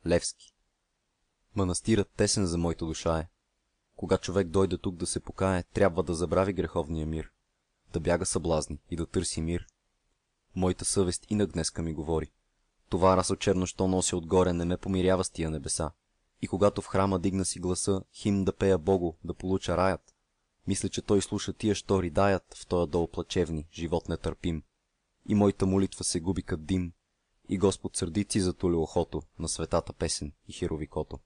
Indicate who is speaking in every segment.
Speaker 1: Левски. Манастирът тесен за моята душа е. Кога човек дойде тук да се покае, трябва да забрави греховния мир, да бяга съблазни и да търси мир. Моята съвест инак днеска ми говори. Това расо-черно, що нося отгоре, не ме помирява с тия небеса. И когато в храма дигна си гласа, химн да пея Богу, да получа раят, мисля, че той слуша тия, що ридаят в тоя дол плачевни, живот нетърпим. И моята молитва се губи кът дим, и Господ сърдици затули ухото на светата песен и херовикото.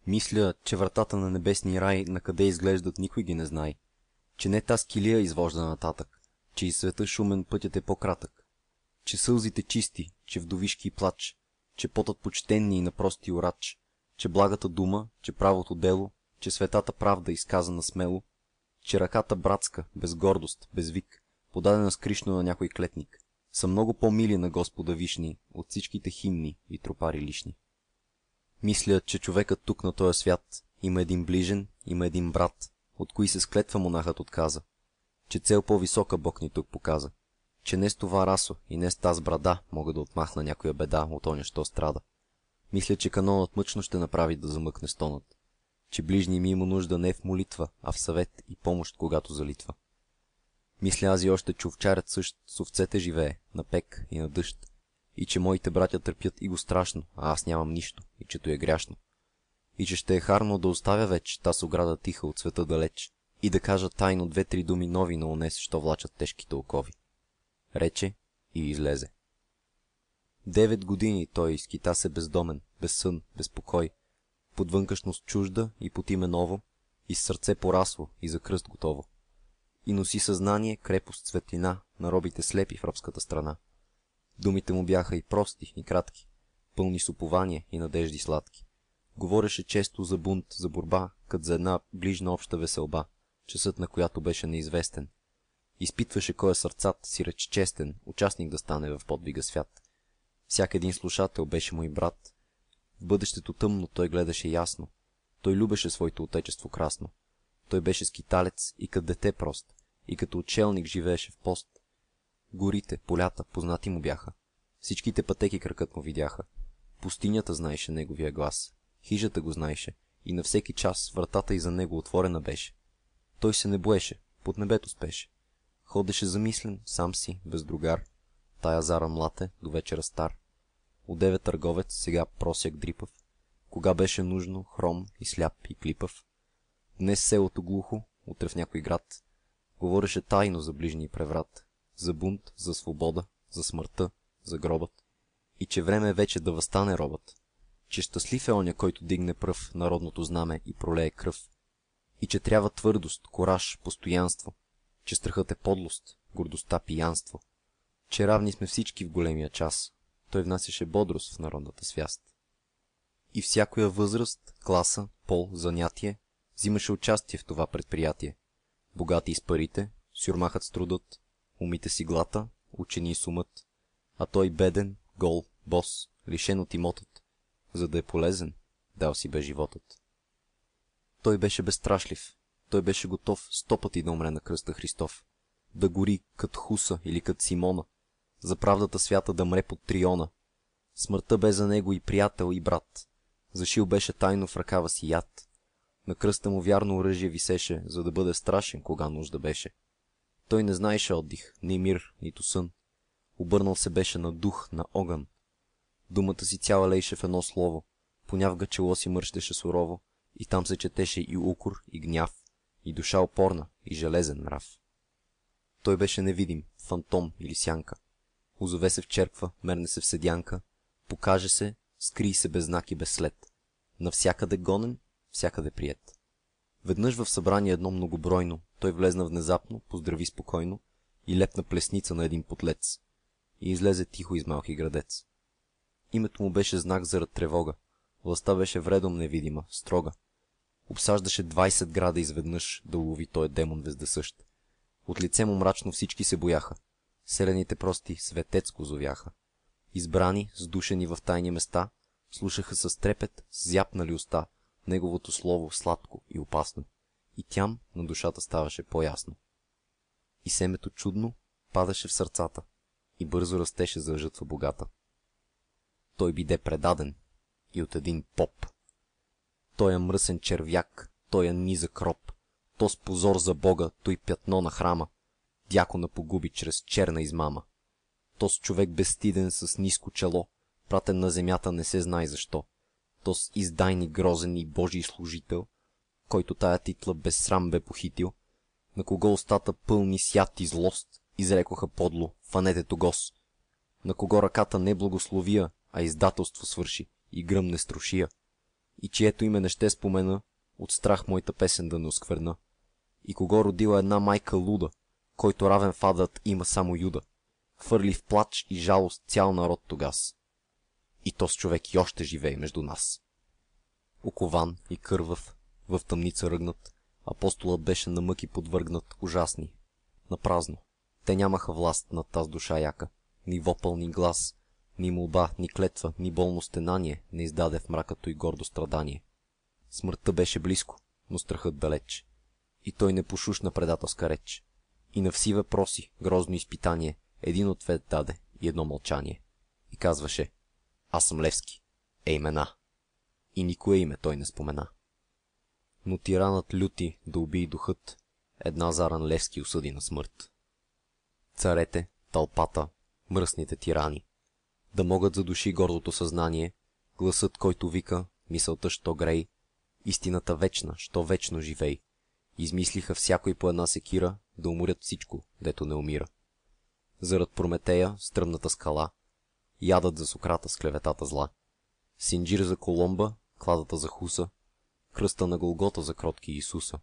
Speaker 1: Мисля, че вратата на небесния рай на къде изглеждат никой ги не знае, че не таз килия извожда нататък, че и света шумен пътят е по-кратък, че сълзите чисти, че вдовишки плач, че потът почтенни и на прости урач, че благата дума, че правото дело, че светата правда изказана смело, че ръката братска, без гордост, без вик, подадена скришно на някой клетник, са много по-мили на Господа вишни от всичките химни и тропари лишни. Мисля, че човекът тук на този свят има един ближен, има един брат, от кои се с клетва монахът отказа, че цел по-висока Бог ни тук показа, че не с това расо и не с таз брада мога да отмахна някоя беда от оня, що страда. Мисля, че канонът мъчно ще направи да замъкне стонът, че ближни ми има нужда не в молитва, а в съвет и помощ, когато залитва. Мисля аз и още, че овчарят същ с овцете живее, на пек и на дъжд, и че моите братя търпят и го страшно, а аз нямам нищо, и че то е гряшно. И че ще е харно да оставя вече таз ограда тиха от света далеч и да кажа тайно две-три думи нови на онес, що влачат тежките окови. Рече и излезе. 9 години той изкита се бездомен, без сън, без покой, под вънкашност чужда и под име ново, и с сърце порасло и за кръст готово. И носи съзнание, крепост, светлина на робите слепи в робската страна. Думите му бяха и прости, и кратки, пълни с упование и надежди сладки. Говореше често за бунт, за борба, кът за една ближна обща веселба, часът на която беше неизвестен. Изпитваше кой е сърцат, си реч честен, участник да стане в подвига свят. Всяк един слушател беше мой брат. В бъдещето тъмно той гледаше ясно. Той любеше своето отечество красно. Той беше скиталец и като дете прост, и като учелник живееше в пост. Горите, полята, познати му бяха. Всичките пътеки кракът му видяха. Пустинята знаеше неговия глас. Хижата го знаеше и на всеки час вратата и за него отворена беше. Той се не боеше, под небето спеше. Ходеше замислен, сам си, без другар. Тая зара млад до вечера стар. Одеве търговец, сега просяк дрипав. Кога беше нужно, хром и сляп и клипав. Днес селото глухо, утре в някой град. Говореше тайно за ближний преврат, за бунт, за свобода, за смъртта, за гробът. И че време е вече да възстане робът. Че щастлив е оня, който дигне пръв народното знаме и пролее кръв. И че трябва твърдост, кораж, постоянство. Че страхът е подлост, гордостта пиянство. Че равни сме всички в големия час. Той внасяше бодрост в народната свяст. И всякоя възраст, класа, пол, занятие взимаше участие в това предприятие. Богати с парите, сюрмахът с трудът, умите си глата, учени с умът, а той беден, гол, бос, лишен от имотът, за да е полезен, дал си бе животът. Той беше безстрашлив, той беше готов 100 пъти да умре на кръста Христов, да гори кът Хуса или кът Симона, за правдата свята да мре под Триона. Смъртта бе за него и приятел, и брат. Зашил беше тайно в ръкава си яд. На кръста му вярно оръжие висеше, за да бъде страшен, кога нужда беше. Той не знаеше отдих, ни мир, нито сън. Обърнал се беше на дух, на огън. Думата си цяла лейше в едно слово. Понявга чело си мърщеше сурово, и там се четеше и укор, и гняв, и душа опорна, и железен нрав. Той беше невидим, фантом или сянка. Озове се в черква, мерне се в седянка, покаже се, скрий се без знак и без след. Навсякъде гонен, всякъде приет. Веднъж в събрание едно многобройно, той влезна внезапно, поздрави спокойно и лепна плесница на един потлец. И излезе тихо из малки градец. Името му беше знак зарад тревога. Властта беше вредом невидима, строга. Обсаждаше 20 града изведнъж да улови той демон вездесъщ. От лице му мрачно всички се бояха. Селените прости светец го зовяха. Избрани, сдушени в тайни места, слушаха с трепет, с зяпнали уста, неговото слово сладко и опасно. И тям на душата ставаше по-ясно. И семето чудно падаше в сърцата и бързо растеше за жътва богата. Той биде предаден и от един поп. Той е мръсен червяк, той е низък роб, то с позор за Бога, той пятно на храма, дякона погуби чрез черна измама. То с човек безстиден с ниско чело, пратен на земята не се знае защо. То с издайник грозен и Божий служител, който тая титла без срам бе похитил, на кого устата пълни с яд и злост, изрекоха подло: фанете тогос. На кого ръката не благословия, а издателство свърши и гръмне струшия, и чието име не ще спомена, от страх моята песен да не оскверна. И кого родила една майка луда, който равен в адът има само Юда, хвърли в плач и жалост цял народ тогас. И то с човек и още живее между нас. Окован и кървав, в тъмница ръгнат, апостолът беше на мъки подвъргнат, ужасни. Напразно. Те нямаха власт над таз душа яка, ни вопъл, ни глас, ни молба, ни клетва, ни болно стенание не издаде в мракато и гордо страдание. Смъртта беше близко, но страхът далеч. И той не пошушна предателска реч. И на все въпроси, грозно изпитание, един ответ даде и едно мълчание. И казваше: аз съм Левски, имена. И никое име той не спомена. Но тиранът люти да убий духът, една заран Левски осъди на смърт. Царете, тълпата, мръсните тирани, да могат задуши гордото съзнание, гласът, който вика, мисълта, що грей, истината вечна, що вечно живей, измислиха всякой по една секира да уморят всичко, дето не умира. Зарад Прометея, стръмната скала, ядът за Сократа с клеветата зла, Синджир за Коломба, кладата за Хуса, кръста на Голгота за кротки Исуса.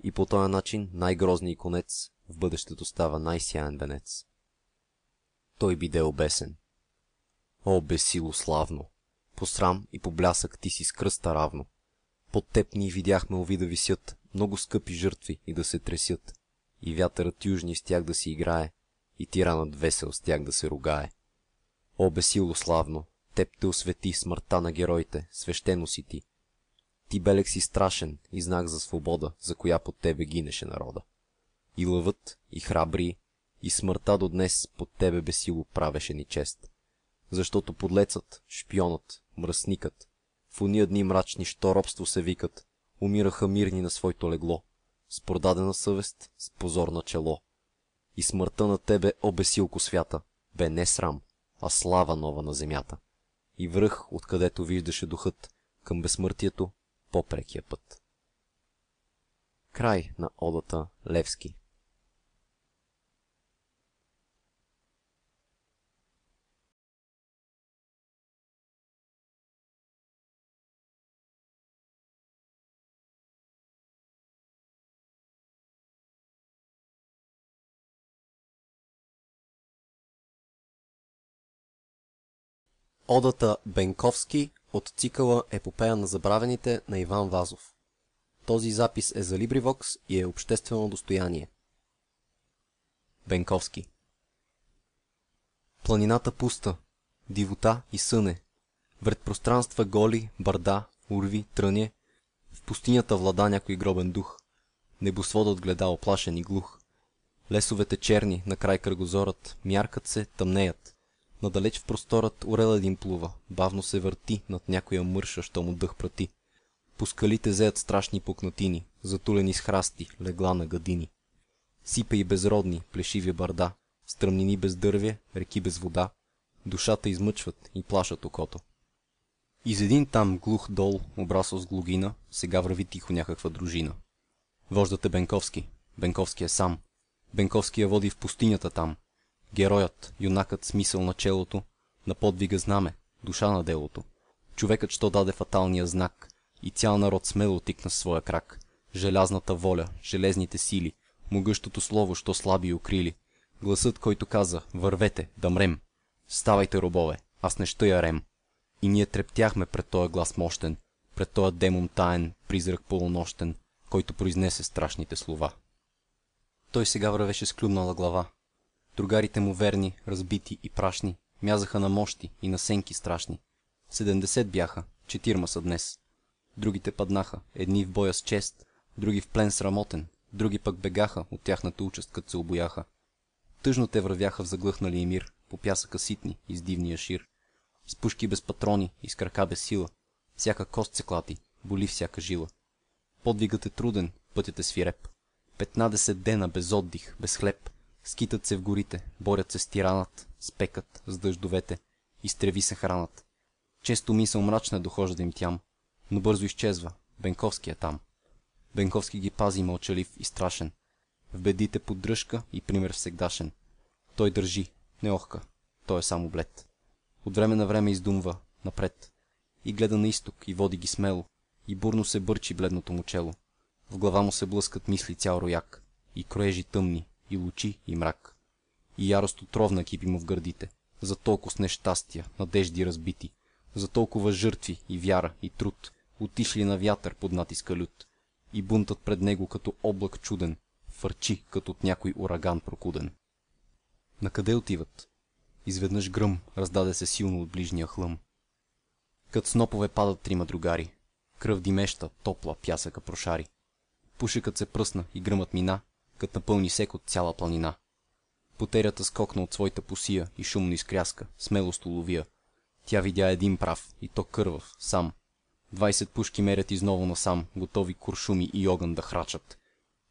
Speaker 1: И по този начин най-грозният конец в бъдещето става най-сяен венец. Той биде обесен. О, безсило славно! По срам и по блясък ти си с кръста равно. Под теб ние видяхме ови да висят много скъпи жертви и да се тресят, и вятърът южни с тях да си играе, и тиранът весел с тях да се ругае. О, безсило славно! Теб те освети смъртта на героите, свещено си ти. Ти белег си страшен и знак за свобода, за коя под тебе гинеше народа. И лъвът, и храбри, и смъртта до днес под тебе безсило правеше ни чест. Защото подлецът, шпионът, мръсникът, в уния дни мрачни, що робство се викат, умираха мирни на своето легло, с продадена съвест, с позор на чело. И смъртта на тебе, о безсилко свята, бе не срам, а слава нова на земята. И връх, откъдето виждаше духът, към безсмъртието, по-прекия път. Край на одата Левски. Одата Бенковски от цикъла Епопея на забравените на Иван Вазов. Този запис е за LibriVox и е обществено достояние. Бенковски. Планината пуста, дивота и съне, вред пространства голи, бърда, урви, тръне, в пустинята влада някой гробен дух, небосводът гледа оплашен и глух. Лесовете черни, на край кръгозорът, мяркат се, тъмнеят. Надалеч в просторът орел един плува, бавно се върти над някоя мърша, що му дъх прати. По скалите зеят страшни пукнатини, затулени с храсти, легла на гадини. Сипе и безродни, плешиви бърда, стръмнини без дърве, реки без вода, душата измъчват и плашат окото. Из един там глух дол, обрасъл с глугина, сега върви тихо някаква дружина. Вождът е Бенковски, Бенковски е сам. Бенковски я води в пустинята там. Героят, юнакът с мисъл на челото, на подвига знаме, душа на делото. Човекът, що даде фаталния знак, и цял народ смело тикна в своя крак. Желязната воля, железните сили, могъщото слово, що слаби укрили. Гласът, който каза: вървете, да мрем. Ставайте, робове, аз не ще ярем. И ние трептяхме пред този глас мощен, пред този демон таен, призрак полунощен, който произнесе страшните слова. Той сега вървеше с клюмнала глава. Другарите му верни, разбити и прашни, мязаха на мощи и на сенки страшни. 70 бяха, 4 са днес. Другите паднаха, едни в боя с чест, други в плен срамотен, други пък бегаха от тяхната участ, като се обояха. Тъжно те вървяха в заглъхнали мир, по пясъка ситни из дивния шир. с пушки без патрони и с крака без сила. Всяка кост се клати, боли всяка жила. Подвигът е труден, пътят е свиреп. 15 дена без отдих, без хлеб. Скитат се в горите, борят се с тиранът, с пекът, с дъждовете. Изтреви се хранат. Често мисъл мрачна дохожда да им тям, но бързо изчезва. Бенковски е там. Бенковски ги пази мълчалив и страшен. В бедите поддръжка и пример всегдашен. Той държи, не охка, той е само блед. От време на време издумва напред. И гледа на изток и води ги смело. И бурно се бърчи бледното му чело. В глава му се блъскат мисли цял рояк. И кроежи тъмни, и лучи, и мрак. И ярост отровна кипи му в гърдите. За толкова с нещастия, надежди разбити. За толкова жертви и вяра и труд. Отишли на вятър под натиска лют. И бунтът пред него като облак чуден. Фърчи като от някой ураган прокуден. Накъде отиват? Изведнъж гръм раздаде се силно от ближния хлъм. Кът снопове падат трима другари. Кръв димеща, топла, пясъка прошари. Пушекът се пръсна и гръмът мина, кът напълни сек от цяла планина. Потерята скокна от своята посия и шумно изкряска, смелост уловия. Тя видя един прав, и то кървав, сам. 20 пушки мерят изново насам, готови куршуми и огън да храчат.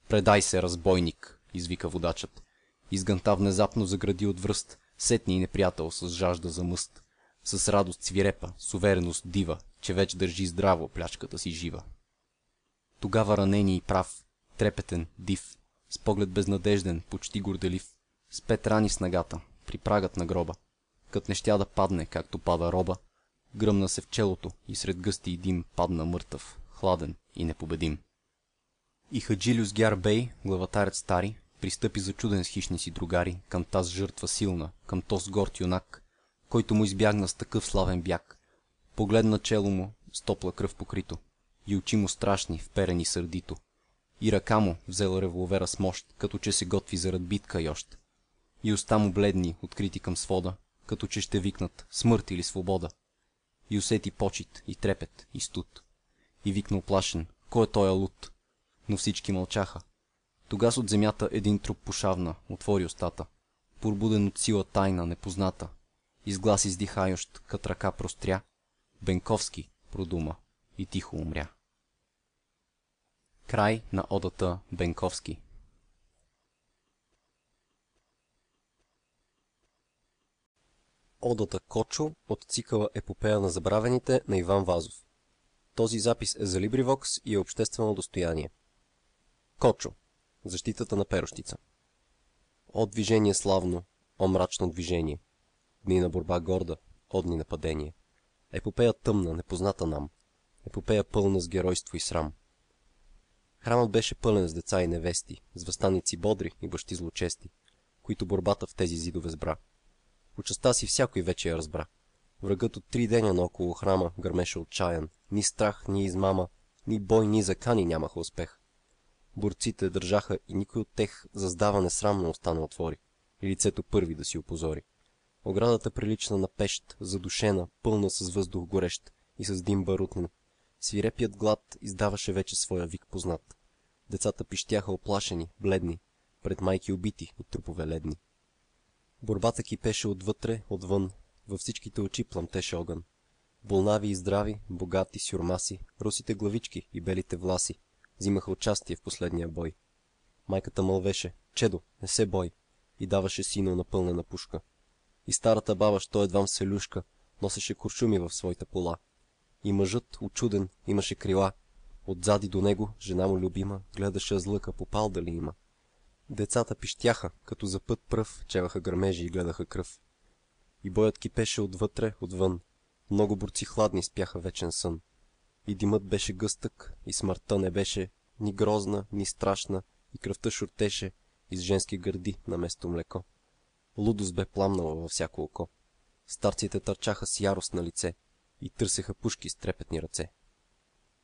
Speaker 1: Предай се, разбойник, извика водачът. Изгънта внезапно загради от връст, сетни и неприятел с жажда за мъст. С радост свирепа, с увереност дива, че вече държи здраво плячката си жива. Тогава ранени и прав, трепетен, див, с поглед безнадежден, почти горделив, с 5 рани с нагата, при прагът на гроба, кът не щя да падне, както пада роба, гръмна се в челото и сред гъсти и дим падна мъртъв, хладен и непобедим. И Хаджилюс Гяр бей, главатарят стари, пристъпи зачуден с хищници другари към таз жертва силна, към тоз горд юнак, който му избягна с такъв славен бяг. Погледна чело му с топла кръв покрито, и очи му страшни, вперени сърдито, и ръка му взела револвера с мощ, като че се готви зарад битка йощ, и уста му бледни, открити към свода, като че ще викнат смърт или свобода, и усети почит, и трепет, и студ, и викна оплашен, кой е тоя луд? Но всички мълчаха. Тогас от земята един труп пошавна, отвори устата, пробуден от сила тайна, непозната, изглас издихайощ, кът ръка простря, Бенковски продума и тихо умря. Край на одата Бенковски.
Speaker 2: Одата Кочо от цикъла Епопея на забравените на Иван Вазов. Този запис е за Либривокс и е обществено достояние. Кочо. Защитата на перощица. О движение славно, о мрачно движение. Дни на борба горда, о дни на падение. Епопея тъмна, непозната нам. Епопея пълна с геройство и срам. Храмът беше пълен с деца и невести, с въстаници бодри и бащи злочести, които борбата в тези зидове сбра. Участта си всякой вече я разбра. Врагът от 3 деня наоколо храма гърмеше отчаян. Ни страх, ни измама, ни бой, ни закани нямаха успех. Борците държаха и никой от тех за сдаване срамно уста не отвори, и лицето първи да си опозори. Оградата прилична на пещ, задушена, пълна с въздух горещ и с дим барутен. Свирепият глад издаваше вече своя вик познат. Децата пищяха оплашени, бледни, пред майки убити и трупове ледни. Борбата кипеше отвътре, отвън, във всичките очи пламтеше огън. Болнави и здрави, богати, сюрмаси, русите главички и белите власи взимаха участие в последния бой. Майката мълвеше: чедо, не се бой, и даваше сина напълнена пушка. И старата баба, що едвам селюшка, носеше куршуми в своята пола. И мъжът, учуден, имаше крила. Отзади до него, жена му любима, гледаше с лъка попал дали има. Децата пищяха, като за път пръв, чеваха гърмежи и гледаха кръв. И боят кипеше отвътре, отвън. Много борци хладни спяха вечен сън. И димът беше гъстък, и смъртта не беше ни грозна, ни страшна, и кръвта шуртеше из женски гърди наместо млеко. Лудост бе пламнала във всяко око. Старците търчаха с ярост на лице и търсеха пушки с трепетни ръце.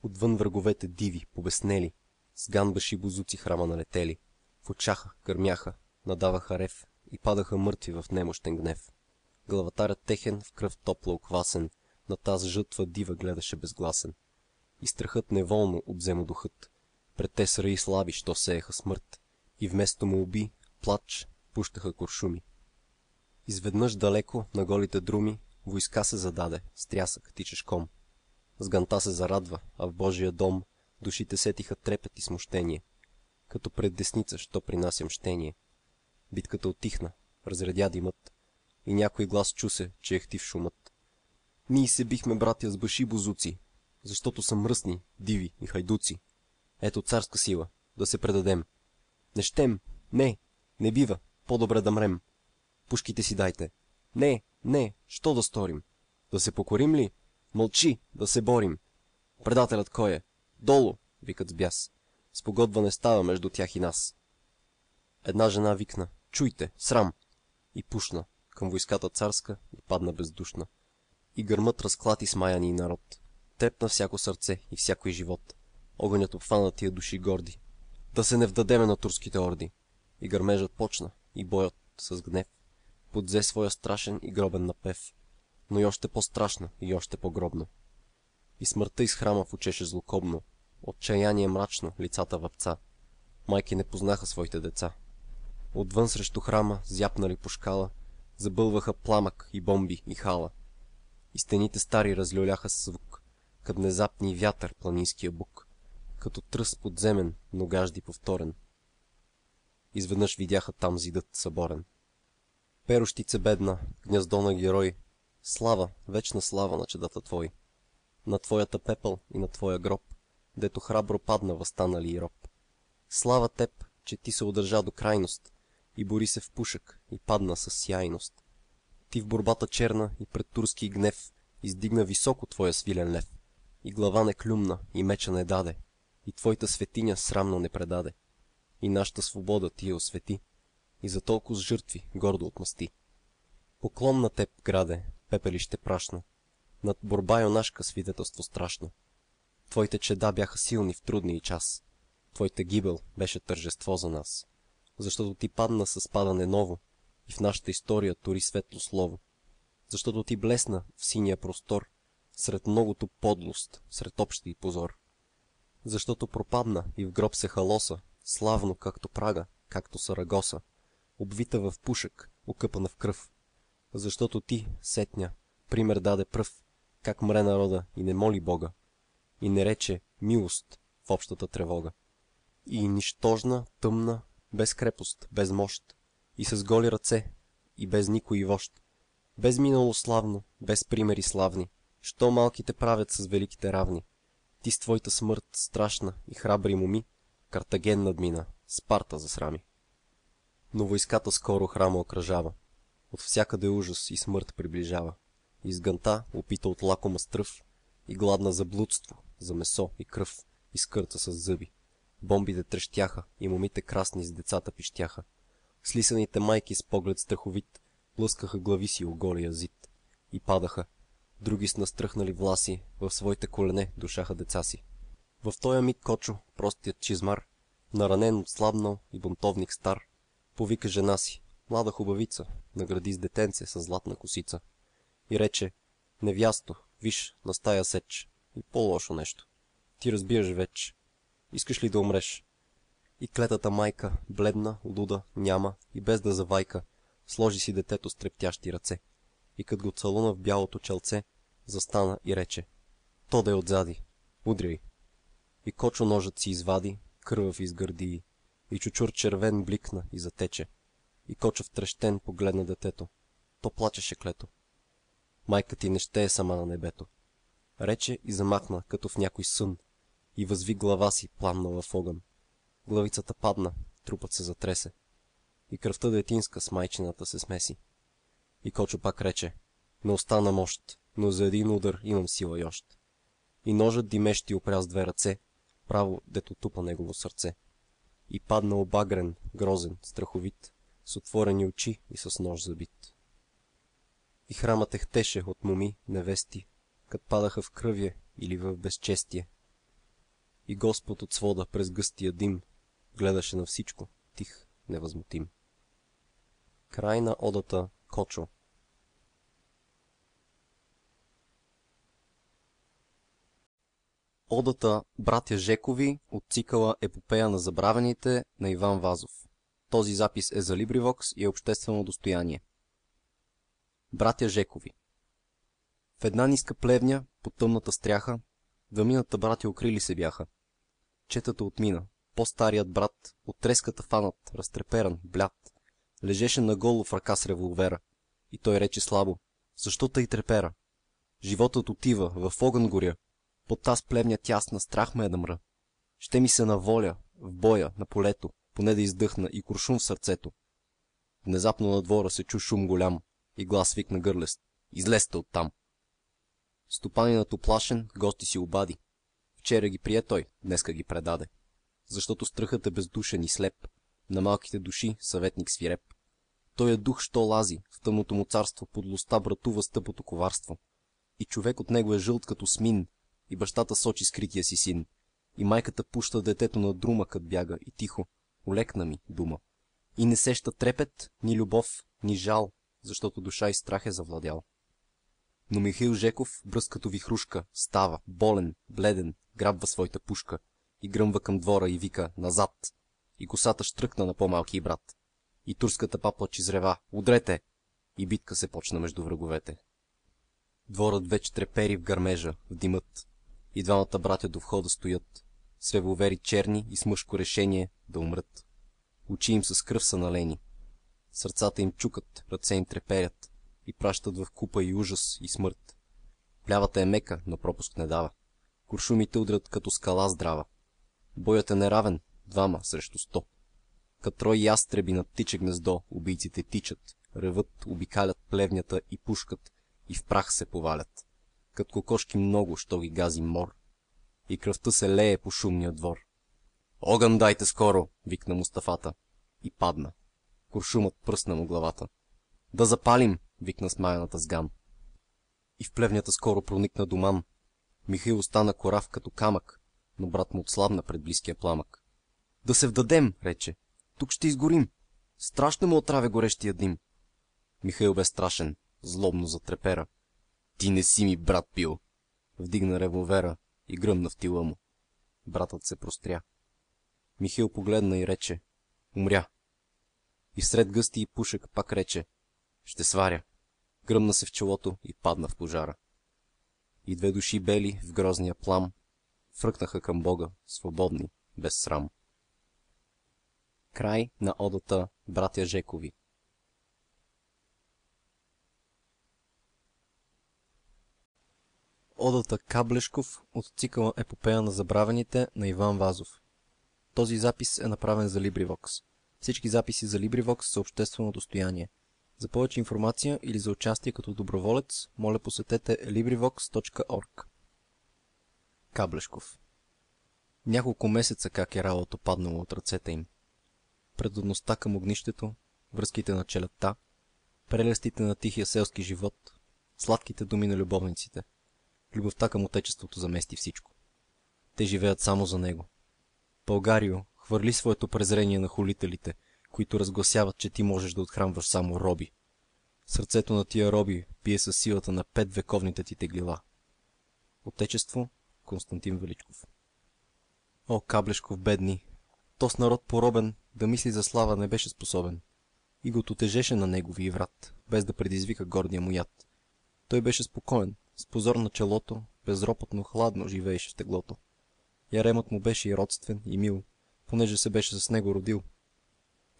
Speaker 2: Отвън враговете диви, побеснели, с ганбаши бузуци храма налетели, в очаха, гърмяха, надаваха рев и падаха мъртви в немощен гнев. Главатарят техен, в кръв топла оквасен, на таз жътва дива гледаше безгласен. И страхът неволно обзема духът. Пред те сраи слаби, що сееха смърт, и вместо му уби, плач, пущаха куршуми. Изведнъж далеко, на голите друми, Войска се зададе, с трясък, тичешком. С ганта се зарадва, а в Божия дом душите сетиха трепет и смущение. Като пред десница, що принасям щение. Битката отихна, разредя димът, и някой глас чу се, че е хтив шумът. Ние се бихме, братя, с баши бозуци, защото са мръсни, диви и хайдуци. Ето царска сила, да се предадем. Не щем, не бива, по-добре да мрем. Пушките си дайте. Не, що да сторим? Да се покорим ли? Мълчи, да се борим. Предателят кой е? Долу, викат с бяс. Спогодва става между тях и нас. Една жена викна: чуйте, срам! И пушна към войската царска и падна бездушна. И гърмът разклати смаяни народ. Трепна всяко сърце и всякой живот. Огънят обхвана тия души горди. Да се не вдадеме на турските орди. И гърмежът почна, и боят с гнев подзе своя страшен и гробен напев, но и още по-страшно и още по-гробно. И смъртта из храма вучеше злокобно, отчаяние мрачно лицата въпца. Майки не познаха своите деца. Отвън срещу храма, зяпнали по шкала, забълваха пламък и бомби и хала. И стените стари разлюляха с звук, като внезапни вятър планинския бук, като тръс подземен, но гажди повторен. Изведнъж видяха там зидът съборен. Перощице бедна, гнездо на герой, слава, вечна слава на чедата твои. На твоята пепел и на твоя гроб, дето храбро падна възстанали и роб. Слава теб, че ти се удържа до крайност и бори се в пушък и падна със сияйност. Ти в борбата черна и пред турски гнев издигна високо твоя свилен лев, и глава не клюмна и меча не даде, и твоята светиня срамно не предаде, и нашата свобода ти я освети, и за толкова с жертви гордо отмъсти. Поклон на теб, граде, пепелище прашно, над борба юнашка свидетелство страшно. Твоите чеда бяха силни в трудния час, твоята гибел беше тържество за нас, защото ти падна с падане ново и в нашата история тури светло слово, защото ти блесна в синия простор, сред многото подлост, сред общи позор. Защото пропадна и в гроб се халоса, славно както Прага, както Сарагоса, обвита в пушък, окъпана в кръв. Защото ти, сетня, пример даде пръв, как мре народа и не моли Бога, и не рече милост в общата тревога. И нищожна, тъмна, без крепост, без мощ, и с голи ръце, и без никой вожд, без минало славно, без примери славни, що малките правят с великите равни. Ти с твоята смърт, страшна и храбри моми, Картаген надмина, Спарта засрами. Но войската скоро храма окръжава, от всякъде ужас и смърт приближава. Из ганта опита от лакома стръв и гладна за блудство, за месо и кръв, и скърца с зъби. Бомбите трещяха и момите красни с децата пищяха. Слисаните майки с поглед страховит плъскаха глави си оголия зид и падаха. Други с настръхнали власи в своите колене душаха деца си. В тоя миг Кочо, простият чизмар, наранен, отслабнал и бунтовник стар, повика жена си, млада хубавица, награди с детенце с златна косица. И рече: невясто, виж, настая сеч, и по-лошо нещо. Ти разбираш вече. Искаш ли да умреш? И клетата майка, бледна, луда, няма и без да завайка, сложи си детето с трептящи ръце. И като го целуна в бялото челце, застана и рече: то да е отзади, удряй. И Кочо ножът си извади, кървав из гърдии, и чучур червен бликна и затече. И Кочо втрещен погледна детето. То плачеше клето. Майка ти не ще е сама на небето. Рече и замахна, като в някой сън, и възви глава си, пламнала в огън. Главицата падна, трупът се затресе, и кръвта детинска с майчината се смеси. И Кочо пак рече: не остана мощ, но за един удар имам сила йощ. И ножът димещи опря с две ръце, право дето тупа негово сърце. И падна обагрен, грозен, страховит, с отворени очи и с нож забит. И храмът ехтеше от моми, невести, кът падаха в кръвие или в безчестие. И Господ от свода през гъстия дим гледаше на всичко, тих, невъзмутим. Край на одата Кочо.
Speaker 1: Одата Братя Жекови от цикъла Епопея на забравените на Иван Вазов. Този запис е за LibriVox и е обществено достояние. Братя Жекови.
Speaker 2: В една ниска плевня, по тъмната стряха, двамината брати укрили се бяха. Четата отмина. По-старият брат, от треската фанат, разтреперан, бляд, лежеше наголо в ръка с револвера. И той рече слабо: защо тъй трепера? Животът отива, в огън горя. Под таз плевня тясна, страх ме е да мра. Ще ми се на воля, в боя, на полето, поне да издъхна и куршум в сърцето. Внезапно на двора се чу шум голям и глас викна гърлест: излезте оттам! Стопанинът уплашен гости си обади. Вчера ги прие той, днеска ги предаде. Защото страхът е бездушен и слеп, на малките души съветник свиреп. Той е дух, що лази, в тъмното му царство подлостта братува с тъпото коварство. И човек от него е жълт като смин, и бащата сочи скрития си син, и майката пуща детето на друма, кът бяга, и тихо: олекна ми, дума. И не сеща трепет, ни любов, ни жал, защото душа и страх е завладял. Но Михаил Жеков, бръст като вихрушка, става, болен, бледен, грабва своята пушка и гръмва към двора и вика: назад! И косата штръкна на по-малки брат. И турската паплач изрева: удрете! И битка се почна между враговете. Дворът вече трепери в гърмежа, в димът. И двамата братя до входа стоят, с револвери черни и с мъжко решение да умрат. Очи им с кръв са налени. Сърцата им чукат, ръце им треперят и пращат в купа и ужас и смърт. Плявата е мека, но пропуск не дава. Куршумите удрят като скала здрава. Боят е неравен, 2 срещу 100. Като рой ястреби над птиче гнездо, убийците тичат, реват, обикалят плевнята и пушкат, и в прах се повалят. Като кокошки много, що ги гази мор. И кръвта се лее по шумния двор. Огън дайте скоро! Викна Мустафата. И падна. Куршумът пръсна му главата. Да запалим! Викна смаяната сган. И в плевнята скоро проникна Доман. Михаил остана корав като камък, но брат му отслабна пред близкия пламък. Да се вдадем, рече. Тук ще изгорим. Страшно му отравя горещия дим. Михаил бе страшен, злобно затрепера. Ти не си ми брат бил. Вдигна револвера и гръмна в тила му. Братът се простря. Михаил погледна и рече: умря. И сред гъсти и пушек пак рече: ще сваря. Гръмна се в челото и падна в пожара. И 2 души бели в грозния плам фръкнаха към Бога, свободни, без срам. Край на одата Братя Жекови. Одата Каблешков от цикъла Епопея на забравените на Иван Вазов. Този запис е направен за LibriVox. Всички записи за LibriVox са обществено достояние. За повече информация или за участие като доброволец, моля посетете LibriVox.org. Каблешков. Няколко месеца как е ралото паднало от ръцете им. Предадността към огнището, връзките на челядта, прелестите на тихия селски живот, сладките думи на любовниците. Любовта към отечеството замести всичко. Те живеят само за него. Българио, хвърли своето презрение на хулителите, които разгласяват, че ти можеш да отхранваш само роби. Сърцето на тия роби бие със силата на 5 вековните ти теглила. Отечество, Константин Величков. О, Каблешков, бедни! То с народ поробен да мисли за слава не беше способен. И го тежеше на негови врат, без да предизвика гордия му яд. Той беше спокоен, с позор на челото, безропотно хладно живееше в теглото. Яремът му беше и родствен, и мил, понеже се беше с него родил.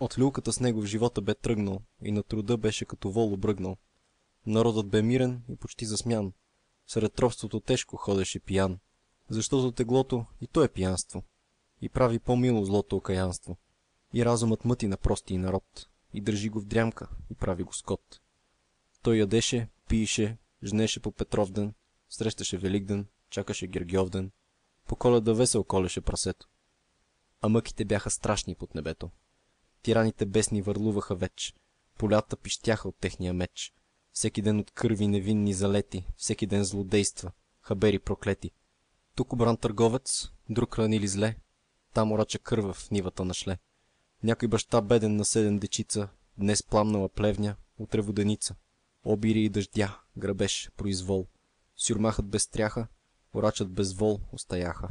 Speaker 2: От люлката с него в живота бе тръгнал и на труда беше като вол обръгнал. Народът бе мирен и почти засмян. Сред робството тежко ходеше пиян, защото теглото и то е пиянство. И прави по-мило злото окаянство. И разумът мъти на простия народ, и държи го в дрямка, и прави го скот. Той ядеше, пиеше, жнеше по Петровден, срещаше Великден, чакаше Гергьовден. По Коледа весел колеше прасето. А мъките бяха страшни под небето. Тираните бесни върлуваха веч, полята пищяха от техния меч. Всеки ден от кърви невинни залети, всеки ден злодейства, хабери проклети. Тук обран търговец, друг ранили зле, там орача кърва в нивата на шле. Някой баща беден на 7 дечица, днес пламнала плевня, утре воденица. Обири и дъждя, грабеж, произвол. Сюрмахът без тряха, орачът без вол остаяха.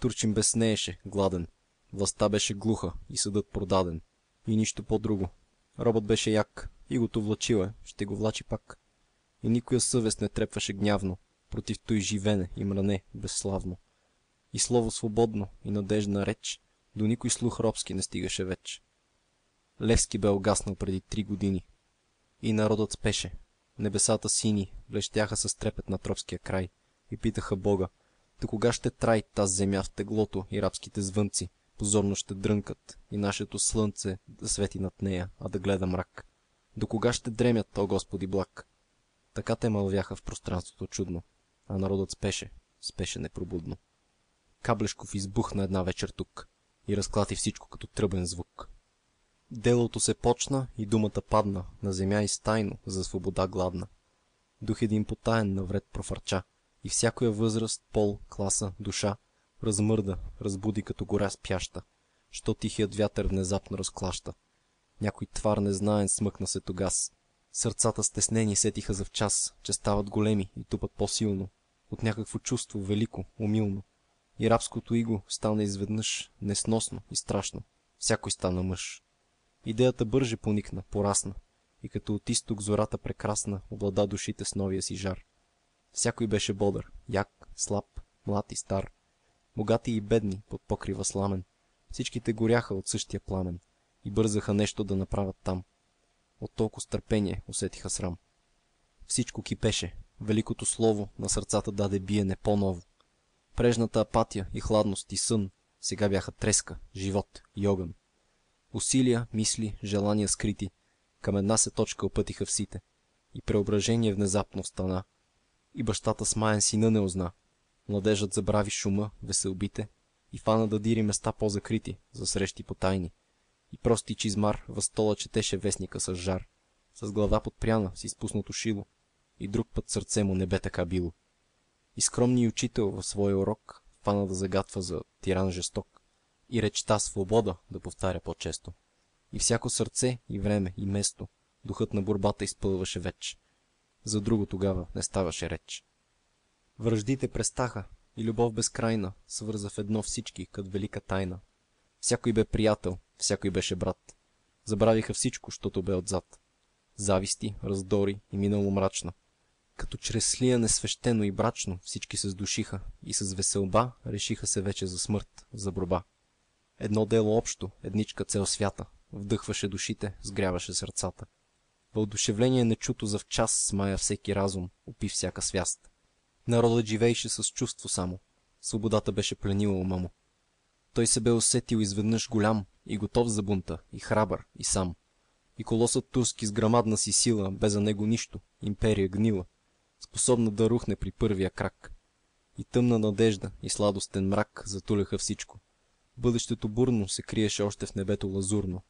Speaker 2: Турчин безснееше, гладен. Властта беше глуха и съдът продаден. И нищо по-друго. Робът беше як и го влачила, ще го влачи пак. и никоя съвест не трепваше гнявно против той живене и мране безславно. И слово свободно, и надеждна реч до никой слух робски не стигаше веч. Левски бе угаснал преди 3 години. И народът спеше. Небесата сини блещяха с трепет на тропския край и питаха Бога: до кога ще трай таз земя в теглото и рабските звънци позорно ще дрънкат и нашето слънце да свети над нея, а да гледа мрак? До кога ще дремят, о Господи благ? Така те мълвяха в пространството чудно, а народът спеше непробудно. Каблешков избухна една вечер тук и разклати всичко като тръбен звук. Делото се почна и думата падна на земя изтайно за свобода гладна. Дух един потаен навред профърча и всякоя възраст, пол, класа, душа размърда, разбуди като гора спяща, що тихият вятър внезапно разклаща. Някой твар незнаен смъкна се тогас. Сърцата стеснени сетиха за в час, че стават големи и тупат по-силно, от някакво чувство велико, умилно. И рабското иго стана изведнъж несносно и страшно. Всякой стана мъж. Идеята бърже поникна, порасна, и като от изток зората прекрасна облада душите с новия си жар. Всякой беше бодър, як, слаб, млад и стар, богати и бедни под покрива сламен. Всичките горяха от същия пламен и бързаха нещо да направят там. От толкова търпение усетиха срам. Всичко кипеше, великото слово на сърцата даде биене по-ново. Прежната апатия и хладност и сън сега бяха треска, живот и огън. Усилия, мисли, желания скрити към една се точка опътиха всите и преображение внезапно стана. И бащата смаян сина не узна. Младежът забрави шума, веселбите и фана да дири места по-закрити, за срещи потайни. И прости чизмар въз стола четеше вестника с жар, с глава подпряна с изпуснато шило, и друг път сърце му не бе така било. И скромният учител в своя урок фана да загатва за тиран жесток и речта свобода да повтаря по-често. И всяко сърце и време и место духът на борбата изпълваше веч. За друго тогава не ставаше реч. Враждите престаха и любов безкрайна свърза в едно всички като велика тайна. Всякой бе приятел, всякой беше брат. Забравиха всичко, щото бе отзад. Зависти, раздори и минало мрачно. Като чрез слияне свещено и брачно всички се сдушиха и с веселба решиха се вече за смърт, за борба. Едно дело общо, едничка цел свята, вдъхваше душите, сгряваше сърцата. Въодушевление нечуто за в час смая всеки разум, опи всяка свяст. Народът живееше с чувство само. Свободата беше пленила ума му. Той се бе усетил изведнъж голям и готов за бунта, и храбър, и сам. И колосът турски с грамадна си сила бе за него нищо, империя гнила, способна да рухне при първия крак. И тъмна надежда и сладостен мрак затуляха всичко. Бъдещето бурно се криеше още в небето лазурно.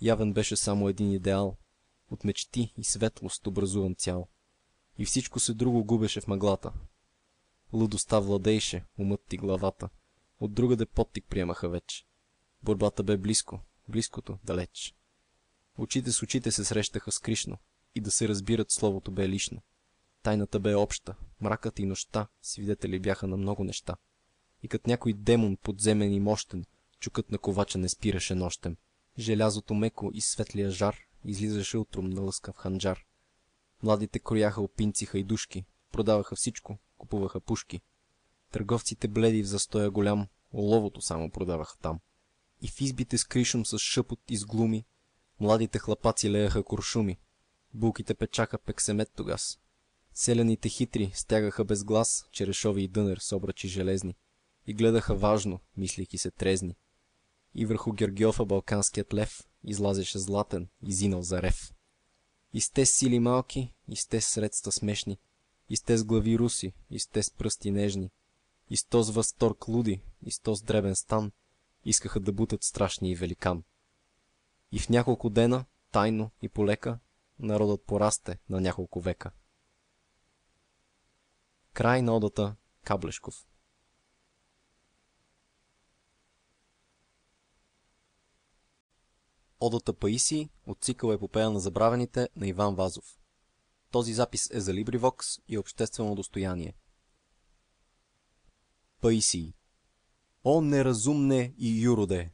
Speaker 2: Явен беше само един идеал, от мечти и светлост образуван цял. И всичко се друго губеше в мъглата. Лудостта владееше умът и главата. От другаде подтик приемаха вече. Борбата бе близко, близкото далеч. Очите с очите се срещаха скришно, и да се разбират словото бе лично. Тайната бе обща, мракът и нощта свидетели бяха на много неща. И като някой демон подземен и мощен, чукът на ковача не спираше нощем. Желязото меко и светлия жар излизаше утром на лъскав ханджар. Младите крояха опинци хайдушки, продаваха всичко, купуваха пушки. Търговците бледи в застоя голям, оловото само продаваха там. И в избите с кришум с шъпот и с глуми, младите хлапаци леяха куршуми. Булките печаха пексемет тогас. Селяните хитри стягаха без глас черешови и дънер с обръчи железни и гледаха важно, мислейки се трезни. И върху Гергьофа балканският лев излазеше златен и зинал за рев. И сте с сили малки, и сте с средства смешни, и сте с глави руси, и сте с пръсти нежни, и сто с възторг луди, и сто с дребен стан, искаха да бутат страшния великан. И в няколко дена, тайно и полека, народът порасте на няколко века. Край на одата Каблешков. Одата Паисий от цикъл Епопея на забравените на Иван Вазов. Този запис е за LibriVox и обществено достояние. Паисий. О, неразумне и юроде!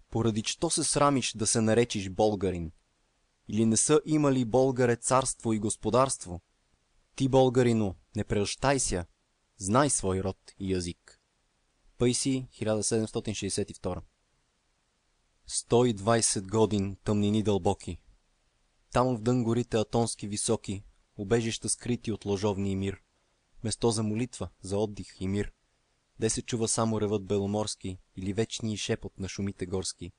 Speaker 2: Поради що се срамиш да се наречиш българин? Или не са имали българе царство и господарство?
Speaker 1: Ти, българино, не прелъщай ся, знай свой род и език. Пъйси, 1762. 120 годин тъмнини дълбоки. Там вдън горите атонски високи, убежища скрити от лъжовния мир. Место за молитва, за отдих и мир. Де се чува само ревът беломорски или вечния шепот на шумите горски.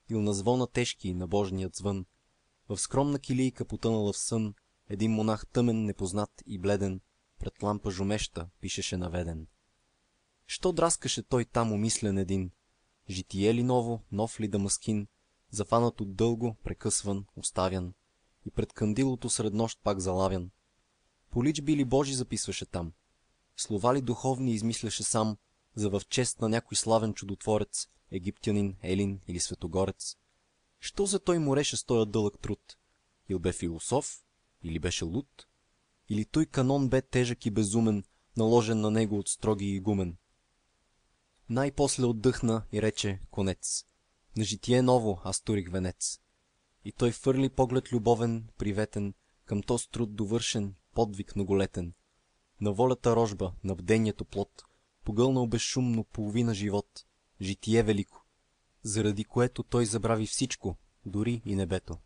Speaker 1: Ил на звона тежки на божният звън. В скромна килийка потънала в сън, един монах тъмен, непознат и бледен, пред лампа жумеща пишеше наведен. Що драскаше той там умислен един? Житие ли ново, нов ли Дамаскин, зафанат от дълго, прекъсван, оставян, и пред кандилото сред нощ пак залавян. Поличби ли Божи записваше там? Слова ли духовни измисляше сам, за в чест на някой славен чудотворец, египтянин, елин или светогорец? Що за той мореше с тоя дълъг труд? Ил бе философ? Или беше луд? Или той канон бе тежък и безумен, наложен на него от строги игумен? Най-после отдъхна и рече: конец. На житие ново аз турих венец. И той фърли поглед любовен, приветен, към тоз труд довършен, подвиг многолетен. На волята рожба, на бдението плод, погълнал безшумно половина живот, житие велико, заради което той забрави всичко, дори и небето.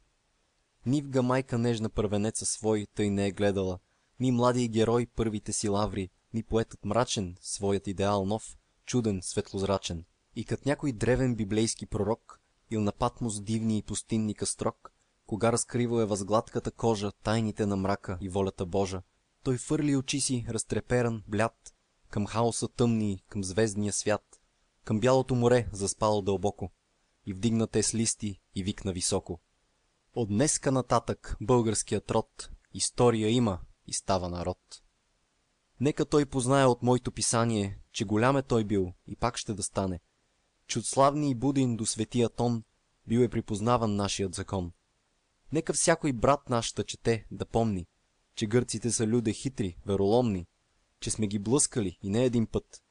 Speaker 1: Нивга майка нежна първенеца свой тъй не е гледала, ни младий герой първите си лаври, ни поетът мрачен, своят идеал нов, чуден, светлозрачен. И кът някой древен библейски пророк, ил на Патмос дивни и пустинни къстрок, кога разкрива е възгладката кожа, тайните на мрака и волята Божа, той фърли очи си, разтреперан, бляд, към хаоса тъмни, към звездния свят, към бялото море, заспало дълбоко, и вдигна те с листи и викна високо: от днеска нататък българският род история има и става народ. Нека той познае от моето писание, че голям е той бил и пак ще да стане, че от славни и будин до светия тон бил е припознаван нашият закон. Нека всякой брат наш да чете, да помни, че гърците са люде хитри, вероломни, че сме ги блъскали и не един път,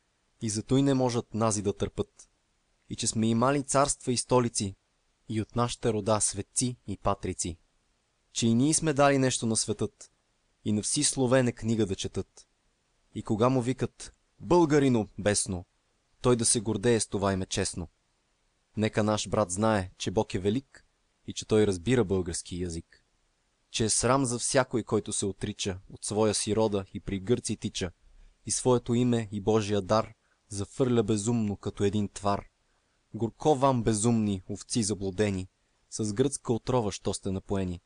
Speaker 1: и зато и не можат нази да търпат, и че сме имали царства и столици, и от нашата рода светци и патрици, че и ние сме дали нещо на светът, и на вси словене книга да четат. И кога му викат българино бесно, той да се гордее с това име честно. Нека наш брат знае, че Бог е велик и че той разбира български язик. Че е срам за всякой, който се отрича от своя си рода и при гърци тича, и своето име и Божия дар зафърля безумно като един твар. Горко вам, безумни овци заблудени, с гръцка отрова, що сте напоени,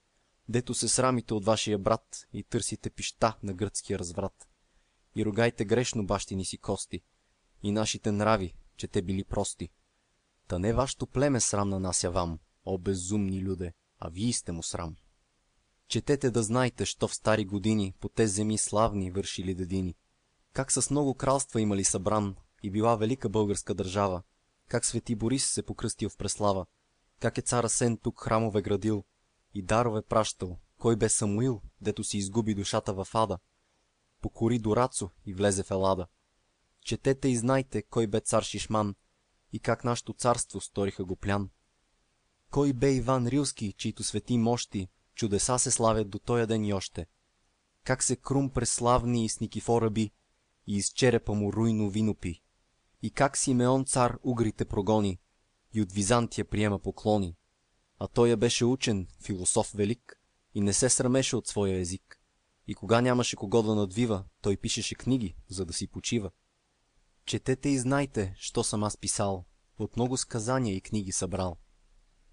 Speaker 1: дето се срамите от вашия брат и търсите пища на гръцкия разврат. И ругайте грешно бащини си кости и нашите нрави, че те били прости. Та не вашето племе срам нанася вам, о безумни люде, а вие сте му срам. Четете да знаете, що в стари години по те земи славни вършили дедини, как с много кралства имали събран и била велика българска държава, как свети Борис се покръстил в преслава, как е цар Асен тук храмове градил и дарове пращал, кой бе Самуил, дето си изгуби душата в ада, покори Дорацо и влезе в Елада. Четете и знайте, кой бе цар Шишман и как нашето царство сториха го плян. Кой бе Иван Рилски, чието свети мощи чудеса се славят до тоя ден и още. Как се Крум през славни с Никифора би и из черепа му руйно вино пи. И как Симеон цар угрите прогони и от Византия приема поклони. А той беше учен, философ велик и не се срамеше от своя език. И кога нямаше кого да надвива, той пишеше книги, за да си почива. Четете и знайте, що съм аз писал, от много сказания и книги събрал.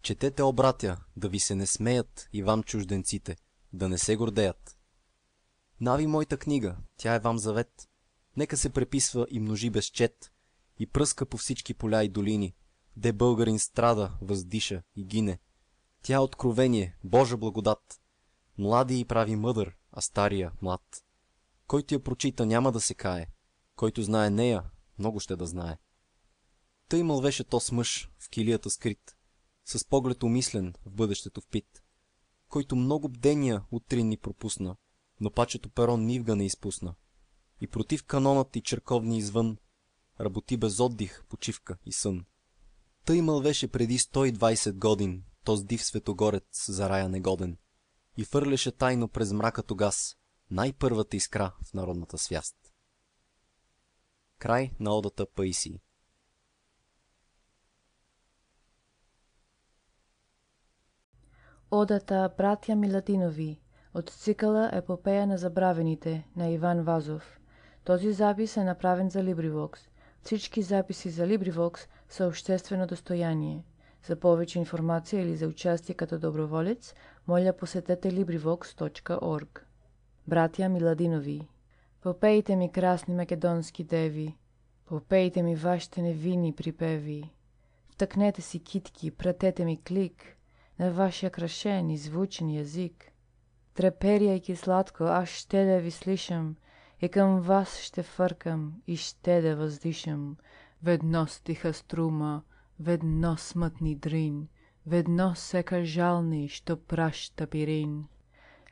Speaker 1: Четете, о братя, да ви се не смеят и вам чужденците, да не се гордеят. Нави моята книга, тя е вам завет. Нека се преписва и множи без чет, и пръска по всички поля и долини, де българин страда, въздиша и гине. Тя е откровение, Божа благодат. Млади и прави мъдър, а стария млад. Който я прочита, няма да се кае. Който знае нея, много ще да знае. Тъй мълвеше то с мъж, в килията скрит, с поглед умислен, в бъдещето впит, който много бдения утринни пропусна, но пачето перо нивга не изпусна. И против канонът и черковни извън, работи без отдих, почивка и сън. Тъй мълвеше преди 120 годин, тоз див светогорец за рая негоден, и фърляше тайно през мрака тогас най-първата искра в народната свяст. Край на одата Паисий.
Speaker 3: Одата Братя Миладинови от цикъла Епопея на забравените на Иван Вазов. Този запис е направен за LibriVox. Всички записи за LibriVox са обществено достояние. За повече информация или за участие като доброволец, моля посетете LibriVox.org. Братя Миладинови. Попейте ми, красни македонски деви, попейте ми вашите невинни припеви. Втъкнете си китки, пратете ми клик на вашия крашен и звучен язик. Треперяйки сладко, аз ще да ви слишам и към вас ще фъркам и ще да въздишам. Ведно с тиха струма, ведно смътни дрин, ведно сека жални, що праща пирин.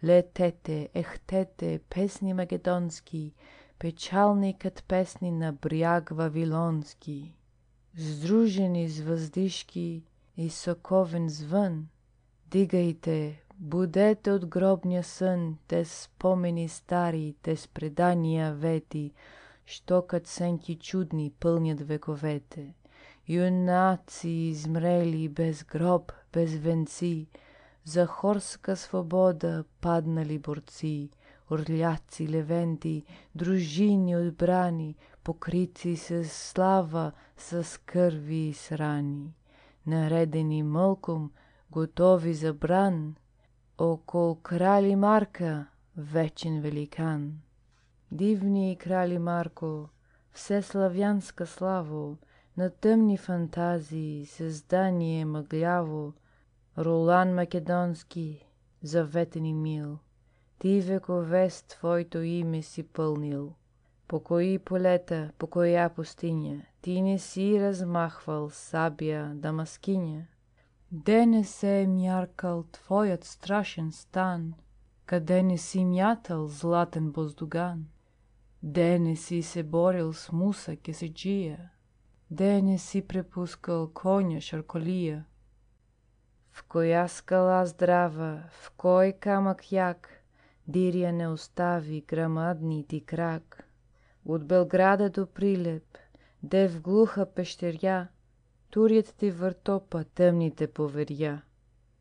Speaker 3: Летете, ехтете, песни македонски, печални кът песни на бряг вавилонски. Сдружени с въздишки и соковен звън, дигайте, будете от гробния сън те спомени стари, те с предания вети, що кът сенки чудни пълнят вековете. Юнаци измрели без гроб, без венци, за хорска свобода паднали борци, орляци, левенти, дружини отбрани, покрити с слава, с кърви и с рани. Наредени мълком, готови за бран, около крали Марка, вечен великан. Дивни крали Марко, всеславянска славо, на тъмни фантазии, създание мъгляво, Ролан македонски, заветен и мил, ти векове с твоето име си пълнил. По кои полета, по коя пустиня, ти не си размахвал сабя дамаскиня? Де не се е мяркал твоят страшен стан, къде не си мятал златен боздуган? Де не си се борил с Муса Кесиджия? Де не си препускал коня Шарколия? В коя скала здрава, в кой камък як, дирия не остави грамадни ти крак? От Белграда до Прилеп, де в глуха пещеря, турят ти въртопа тъмните поверя.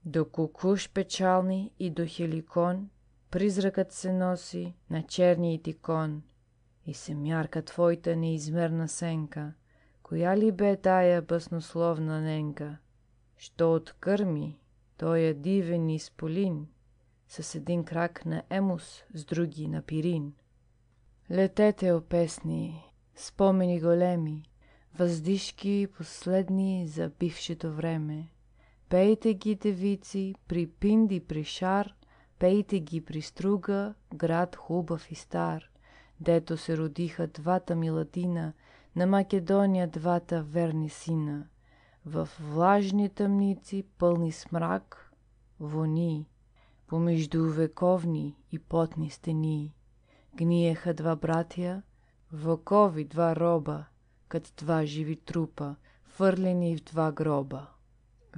Speaker 3: До Кукуш печални и до Хеликон, призракът се носи на черния ти кон, и се мярка твоята неизмерна сенка. Коя ли бе тая баснословна ненка, що откърми тоя дивен изполин, с един крак на Емус, с други на Пирин? Летете, о песни, спомени големи, въздишки последни за бившето време. Пейте ги, девици, при Пинди, при Шар, пейте ги при Струга, град хубав и стар, дето се родиха двата Миладина, на Македония двата верни сина. В влажни тъмници, пълни с мрак, вони, помежду вековни и потни стени, гниеха два братя, вълкови два роба, кът два живи трупа, фърлени в два гроба.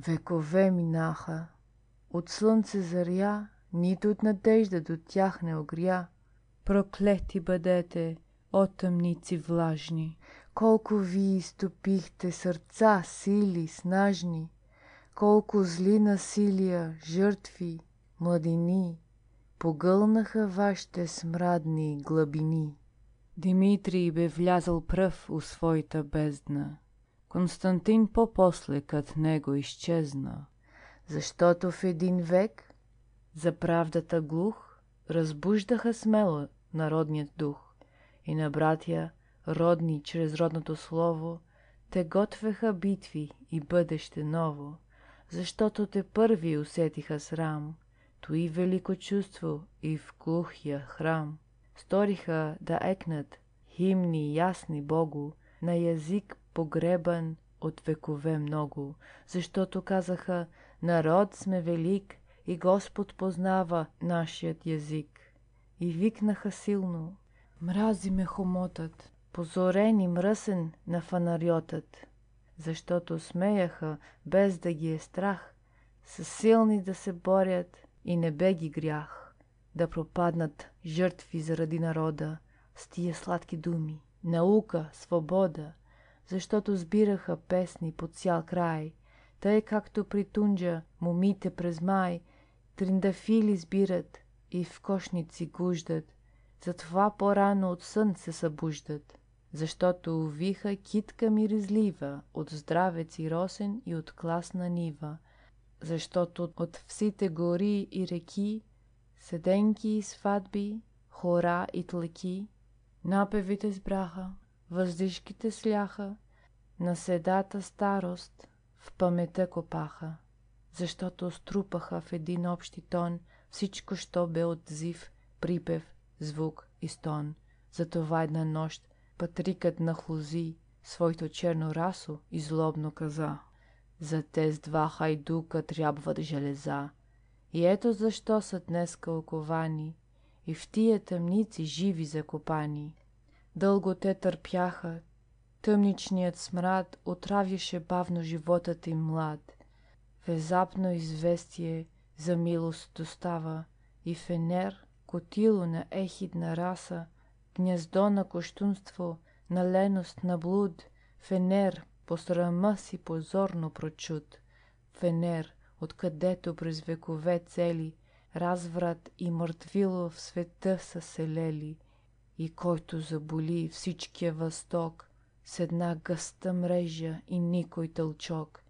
Speaker 3: Векове минаха, от слънце заря, нито от надежда до тях не огря. Проклети бъдете, о тъмници влажни, колко ви изтопихте сърца, сили, снажни, колко зли насилия, жертви, младини, погълнаха вашите смрадни глъбини. Димитрий бе влязъл пръв у своята бездна, Константин по-после кът него изчезна, защото в един век за правдата глух разбуждаха смело народният дух и на братя, родни чрез родното слово, те готвеха битви и бъдеще ново, защото те първи усетиха срам, той велико чувство и в глухия храм. Сториха да екнат химни ясни Богу на язик погребан от векове много, защото казаха: народ сме велик и Господ познава нашият език. И викнаха силно: мрази ме хомотът, позорен и мръсен на фанариотът, защото смеяха, без да ги е страх, са силни да се борят и не бе ги грях. да пропаднат жертви заради народа с тия сладки думи. Наука, свобода, защото сбираха песни по цял край, тъй както при Тунджа момите през май триндафили сбират и в кошници гуждат, затова по-рано от сън се събуждат, защото увиха китка миризлива от здравец и росен и от класна нива, защото от всите гори и реки, седенки и сватби, хора и тлеки, напевите сбраха, въздишките сляха, на седата старост в памета копаха, защото струпаха в един общи тон всичко, що бе отзив, припев, звук и стон. Затова една нощ патрикът нахлузи своето черно расо и злобно каза: за тез два хайдука трябват железа. И ето защо са днеска оковани и в тия тъмници живи закопани. Дълго те търпяха, тъмничният смрад отравяше бавно животът им млад. Внезапно известие за милост достава и Фенер, котило на ехидна раса, гнездо на кощунство, на леност, на блуд, Фенер, по срама си позорно прочут. Фенер, откъдето през векове цели разврат и мъртвило в света са селели, и който заболи всичкия възток с една гъста мрежа и никой тълчок.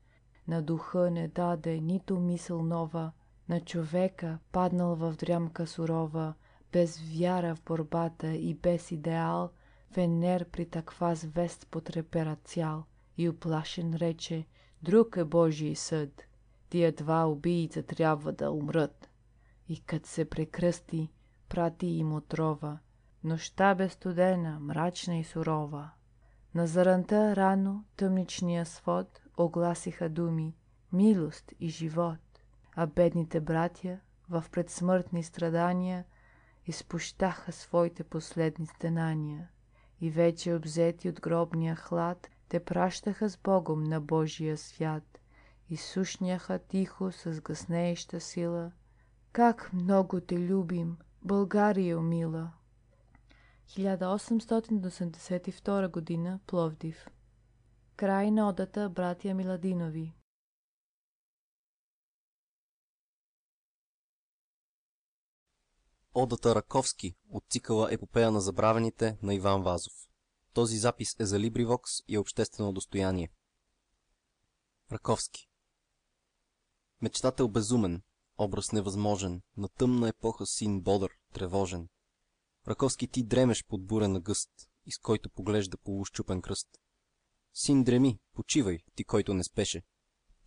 Speaker 3: На духа не даде нито мисъл нова, на човека паднал в дрямка сурова, без вяра в борбата и без идеал, Фенер при таква звест потрепера цял и уплашен рече: друг е Божий съд, тия два убийца трябва да умрат. И кът се прекръсти, прати им отрова, нощта бе студена, мрачна и сурова. На заранта рано тъмничния свод огласиха думи, милост и живот, а бедните братя в предсмъртни страдания изпущаха своите последни стенания. И вече обзети от гробния хлад, те пращаха с Богом на Божия свят и сушняха тихо с гаснееща сила: как много те любим, България мила! 1882 година, Пловдив. Край на одата братя Миладинови.
Speaker 2: Одата Раковски от цикъла Епопея на забравените на Иван Вазов. Този запис е за LibriVox и е обществено достояние. Раковски. Мечтател безумен, образ невъзможен, на тъмна епоха син бодър, тревожен. Раковски, ти дремеш под бурен гъст, из който поглежда полущупен кръст. Син, дреми, почивай, ти, който не спеше.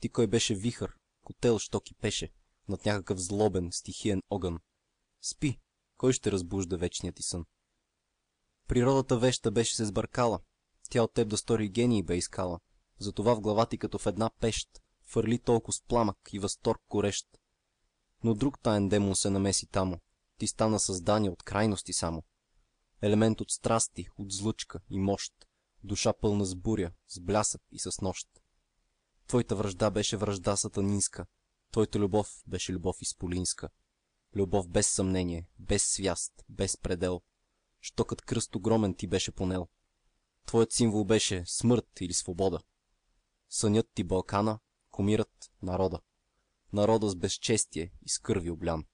Speaker 2: Ти, кой беше вихър, котел, що кипеше над някакъв злобен, стихиен огън. Спи, кой ще разбужда вечния ти сън? Природата веща беше се сбъркала, тя от теб да стори гений бе искала, затова в глава ти като в една пещ фърли толкова с пламък и възторг горещ. Но друг таен демон се намеси тамо, ти стана създание от крайности само. Елемент от страсти, от злъчка и мощ, душа пълна с буря, с блясък и с нощ. Твоята вражда беше вражда сатанинска, твоята любов беше любов изполинска. Любов без съмнение, без свяст, без предел, що кът кръст огромен ти беше понел. Твоят символ беше смърт или свобода. Сънят ти Балкана, кумират народа. Народа с безчестие и с кърви облян.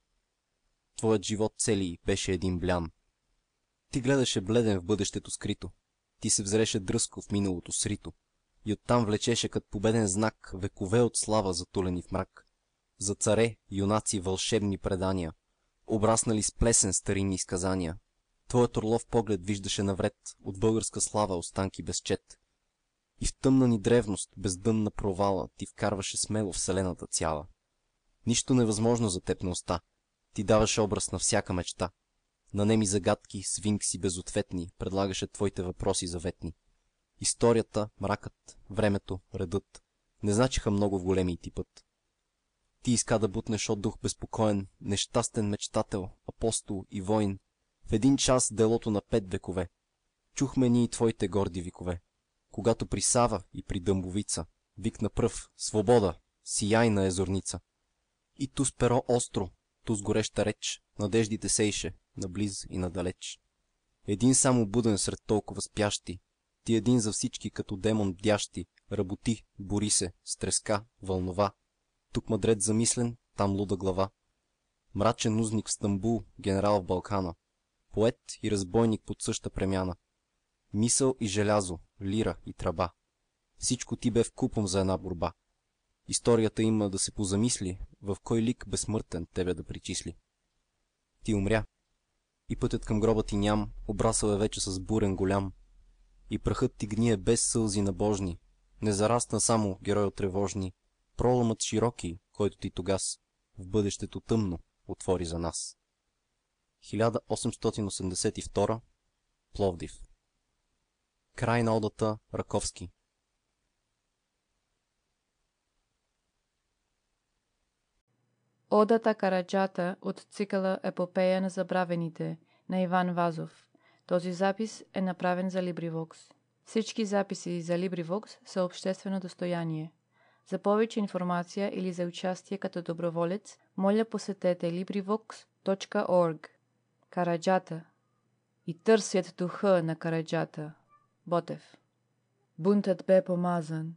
Speaker 2: Твоят живот цели беше един блян. Ти гледаше бледен в бъдещето скрито. Ти се взреше дръско в миналото срито. И оттам влечеше като победен знак векове от слава затулени в мрак. За царе, юнаци, вълшебни предания, обраснали с плесен старинни сказания. Твоят орлов поглед виждаше навред от българска слава останки безчет. И в тъмна ни древност, бездънна провала, ти вкарваше смело вселената цяла. Нищо невъзможно за теб не оста. Ти даваше образ на всяка мечта. На неми загадки, свинкси безответни, предлагаше твоите въпроси заветни. Историята, мракът, времето, редът не значиха много в големи ти път. Ти иска да бутнеш от дух безпокоен, нещастен мечтател, апостол и воин. В един час делото на 5 векове. Чухме ние твоите горди викове. Когато при Сава и при Дъмбовица викна пръв: свобода, сияйна е зорница. И ту с перо остро, ту с гореща реч, надеждите сейше, наблиз и надалеч. Един само буден сред толкова спящи, ти един за всички като демон бдящи, работи, бори се, с треска, вълнова. Тук мъдрец замислен, там луда глава. Мрачен узник в Стамбул, генерал в Балкана, поет и разбойник под съща премяна. Мисъл и желязо, лира и тръба. Всичко ти бе вкупом за една борба. Историята има да се позамисли, в кой лик безсмъртен тебе да причисли. Ти умря. И пътят към гроба ти ням, обрасъл е вече с бурен голям. И прахът ти гние без сълзи набожни, не зарасна само герой от тревожни. Проломът широки, който ти тогас в бъдещето тъмно отвори за нас. 1882, Пловдив. Край на одата Раковски.
Speaker 3: Одата Караджата от цикъла Епопея на забравените на Иван Вазов. Този запис е направен за LibriVox. Всички записи за LibriVox са обществено достояние. За повече информация или за участие като доброволец, моля посетете LibriVox.org. Караджата. И търсят духа на Караджата. Ботев. Бунтът бе помазан.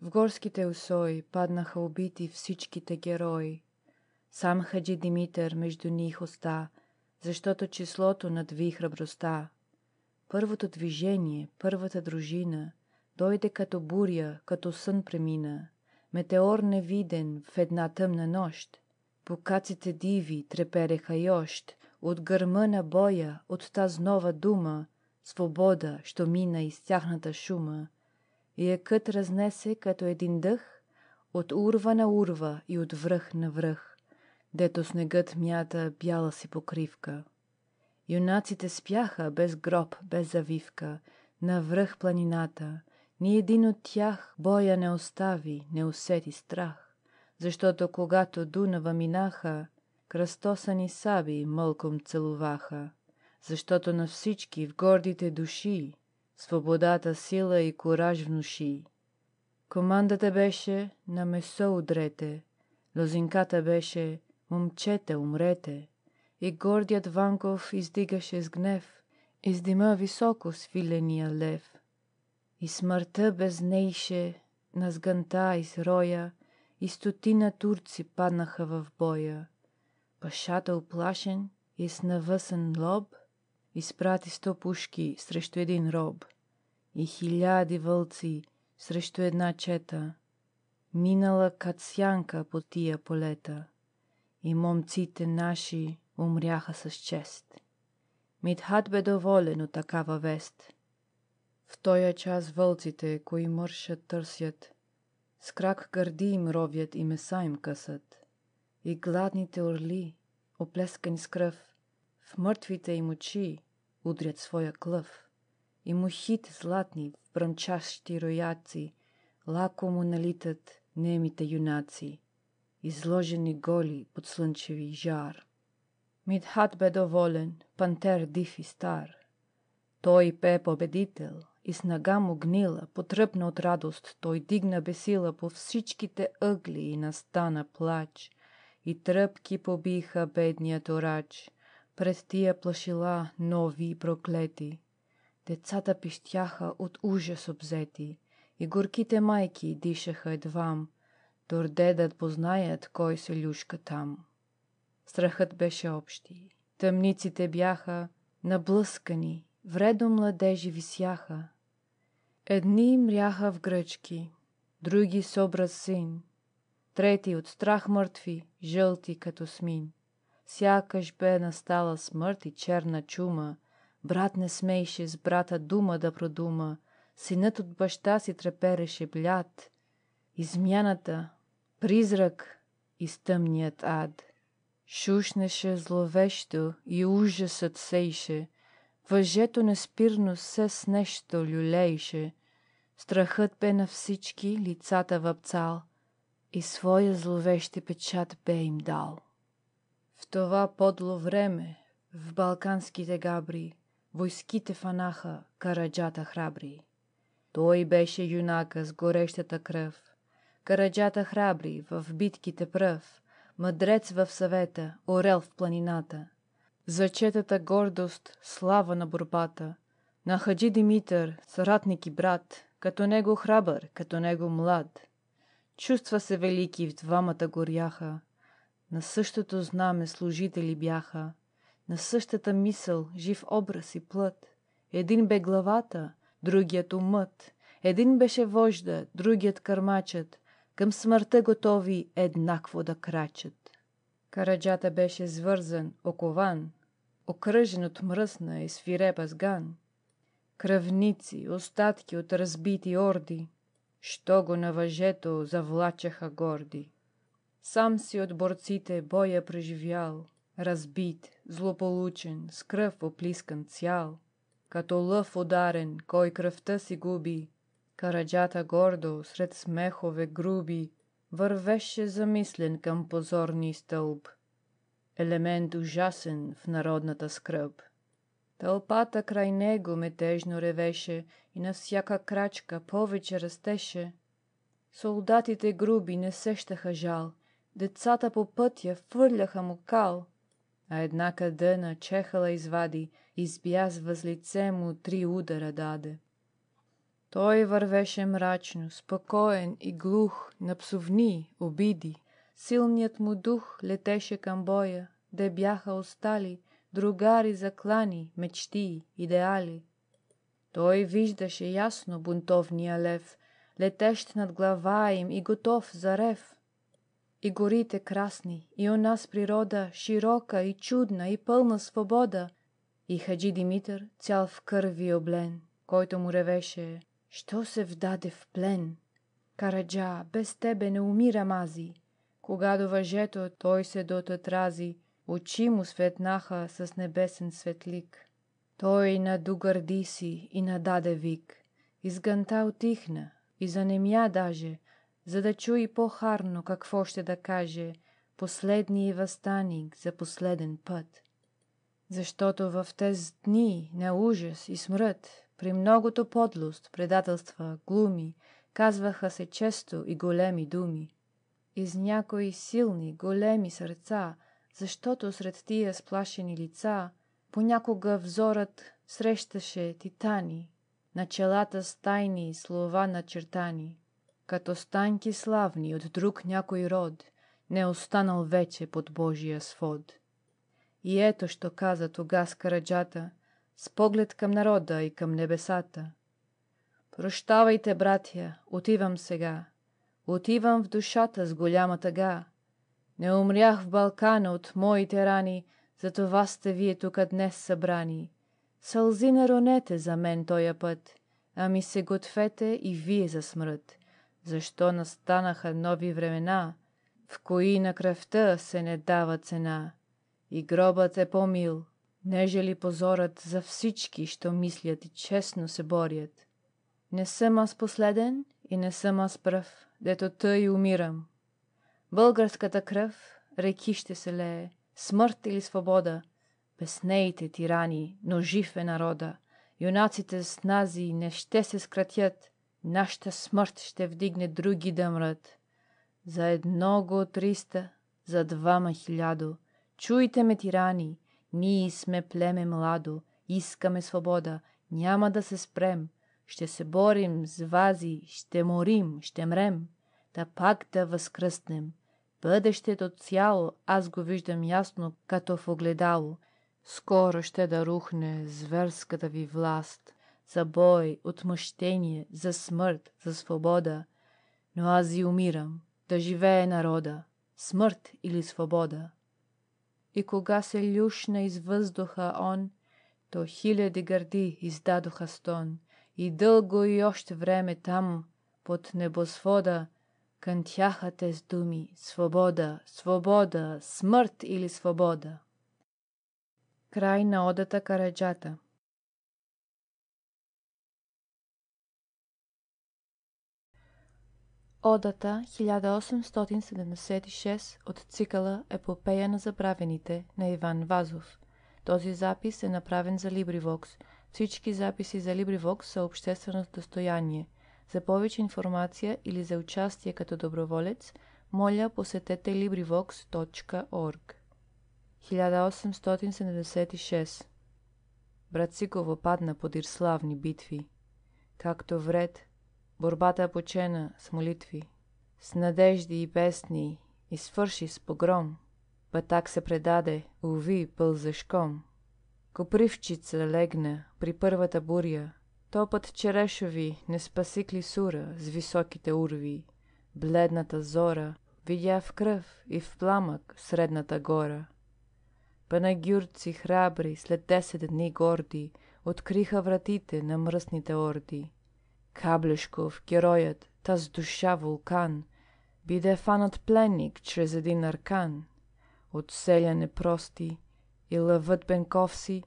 Speaker 3: В горските усои паднаха убити всичките герои. Сам Хаджи Димитър между них оста, защото числото надви храбростта. Първото движение, първата дружина, дойде като буря, като сън премина, метеор невиден в една тъмна нощ. Покаците диви трепереха йощ, от гърма на боя, от таз нова дума, свобода, що мина из тяхната шума. И екът разнесе като един дъх, от урва на урва и от връх на връх, дето снегът мята бяла си покривка. Юнаците спяха без гроб, без завивка, навръх планината. Ни един от тях боя не остави, не усети страх, защото когато Дунава минаха, кръстосани саби мълком целуваха, защото на всички в гордите души свободата сила и кураж внуши. Командата беше на месо удрете, лозинката беше момчета умрете, и гордият Ванков издигаше с гнев, из дима високо свиления лев. И смъртта безнейше на сганта из роя, и стотина турци паднаха в боя. Пашата уплашен и с навъсен лоб изпрати 100 пушки срещу един роб и 1000 вълци срещу една чета. Минала кацянка по тия полета и момците наши умряха с чест. Мидхат бе доволен от такава вест. В тоя час вълците, кои мършат търсят, с крак гърди им ровят и меса им късат. И гладните орли, оплескани с кръв, в мъртвите им очи удрят своя клъв. И мухите златни в бръмчащи рояци лакомо налитат немите юнаци, изложени голи под слънчеви жар. Мидхат бе доволен, пантер див и стар. Той пе победител и с нага му гнила, потръпна от радост, той дигна бесила по всичките ъгли и настана плач. И тръпки побиха бедният орач, пред тия плашила нови и проклети. Децата пищяха от ужас обзети, и горките майки дишаха едвам, дорде да познаят кой се люшка там. Страхът беше общи, тъмниците бяха наблъскани, вредо младежи висяха. Едни мряха в гръчки, други с образ син, трети от страх мъртви, жълти като смин. Сякаш бе настала смърт и черна чума, брат не смейше с брата дума да продума, синът от баща си трепереше блят. Измяната, призрак из тъмният ад. Шушнеше зловещо и ужасът сейше, въжето неспирно се с нещо люлейше. Страхът бе на всички лицата въпцал и своя зловещи печат бе им дал. В това подло време, в балканските габри, войските фанаха Караджата храбри. Той беше юнака с горещата кръв, Караджата храбри в битките пръв, мъдрец в съвета, орел в планината. Зачетата гордост, слава на борбата, на Хаджи Димитър, съратник и брат, като него храбър, като него млад. Чувства се велики в двамата горяха, на същото знаме служители бяха, на същата мисъл, жив образ и плът. Един бе главата, другият умът, един беше вожда, другият кърмачът, към смъртта готови еднакво да крачат. Караджата беше свързан, окован, окръжен от мръсна и свирепа сган. Кръвници, остатки от разбити орди, що го на въжето завлачаха горди. Сам си от борците боя преживял, разбит, злополучен, с кръв оплискан цял. Като лъв ударен, кой кръвта си губи, Караджата гордо, сред смехове груби, вървеше замислен към позорни стълб. Елемент ужасен в народната скръб. Тълпата край него метежно ревеше и на всяка крачка повече растеше. Солдатите груби не сещаха жал, децата по пътя фърляха му кал, а една кадъна чехала извади, избязва с лице му 3 удара даде. Той вървеше мрачно, спокоен и глух на псовни, обиди. Силният му дух летеше към боя, де бяха остали другари заклани, мечти, идеали. Той виждаше ясно бунтовния лев, летещ над глава им и готов за рев. И горите красни, и у нас природа широка и чудна и пълна свобода. И Хаджи Димитър, цял в кърви облен, който му ревеше: що се вдаде в плен? Караджа, без тебе не умира мази. Кога до въжето той се дотътрази, очи му светнаха с небесен светлик. Той надугърди си и нададе вик. Изгънта отихна и занемя даже, за да чуи по-харно какво ще да каже последния възстаник за последен път. Защото в тези дни на ужас и смрът, при многото подлост, предателства, глуми, казваха се често и големи думи. Из някои силни, големи сърца, защото сред тия сплашени лица понякога взорът срещаше титани, на челата с тайни слова начертани, като станки славни от друг някой род, не останал вече под Божия свод. И ето, що каза тогас Караджата, с поглед към народа и към небесата: прощавайте, братя, отивам сега, отивам в душата с голяма тъга. Не умрях в Балкана от моите рани, затова сте вие тук днес събрани. Сълзи не ронете за мен тоя път, ами се гответе и вие за смърт, защо настанаха нови времена, в кои на кръвта се не дава цена. И гробът е по-мил, нежели позорът за всички, що мислят и честно се борят. Не съм аз последен и не съм аз пръв, дето тъй умирам. Българската кръв реки ще се лее, смърт или свобода, безнейте тирани, но жив е народа. Юнаците с нази не ще се скратят, нашата смърт ще вдигне други да мрат. За 1 за 2 1000, чуйте ме, тирани, ние сме племе младо, искаме свобода, няма да се спрем, ще се борим с вази, ще морим, ще мрем, да пак да възкръснем. Бъдещето цяло аз го виждам ясно, като в огледало. Скоро ще да рухне зверската ви власт, за бой, отмъщение, за смърт, за свобода. Но аз и умирам, да живее народа, смърт или свобода. И кога се люшна из въздуха он, то 1000 гърди издадоха стон, и дълго и още време там, под небосвода, кънтяха тез думи: свобода, свобода, смърт или свобода. Край на одата Караджата. Одата 1876 от цикъла Епопея на забравените на Иван Вазов. Този запис е направен за LibriVox. Всички записи за LibriVox са обществено достояние. За повече информация или за участие като доброволец, моля посетете LibriVox.org. 1876. Брат Сикова падна подир славни битви. Както вред, борбата почена с молитви, с надежди и песни, и свърши с погром. Батак се предаде, уви, пълзешком. Копривчица легна при първата буря. Топът черешови не спаси клисура с високите урви. Бледната зора видя в кръв и в пламък средната гора. Панагюрци храбри след 10 дни горди откриха вратите на мръсните орди. Каблешков, героят, таз душа вулкан, биде фанат пленник чрез един аркан. От селяне прости и лъвът Бенковси,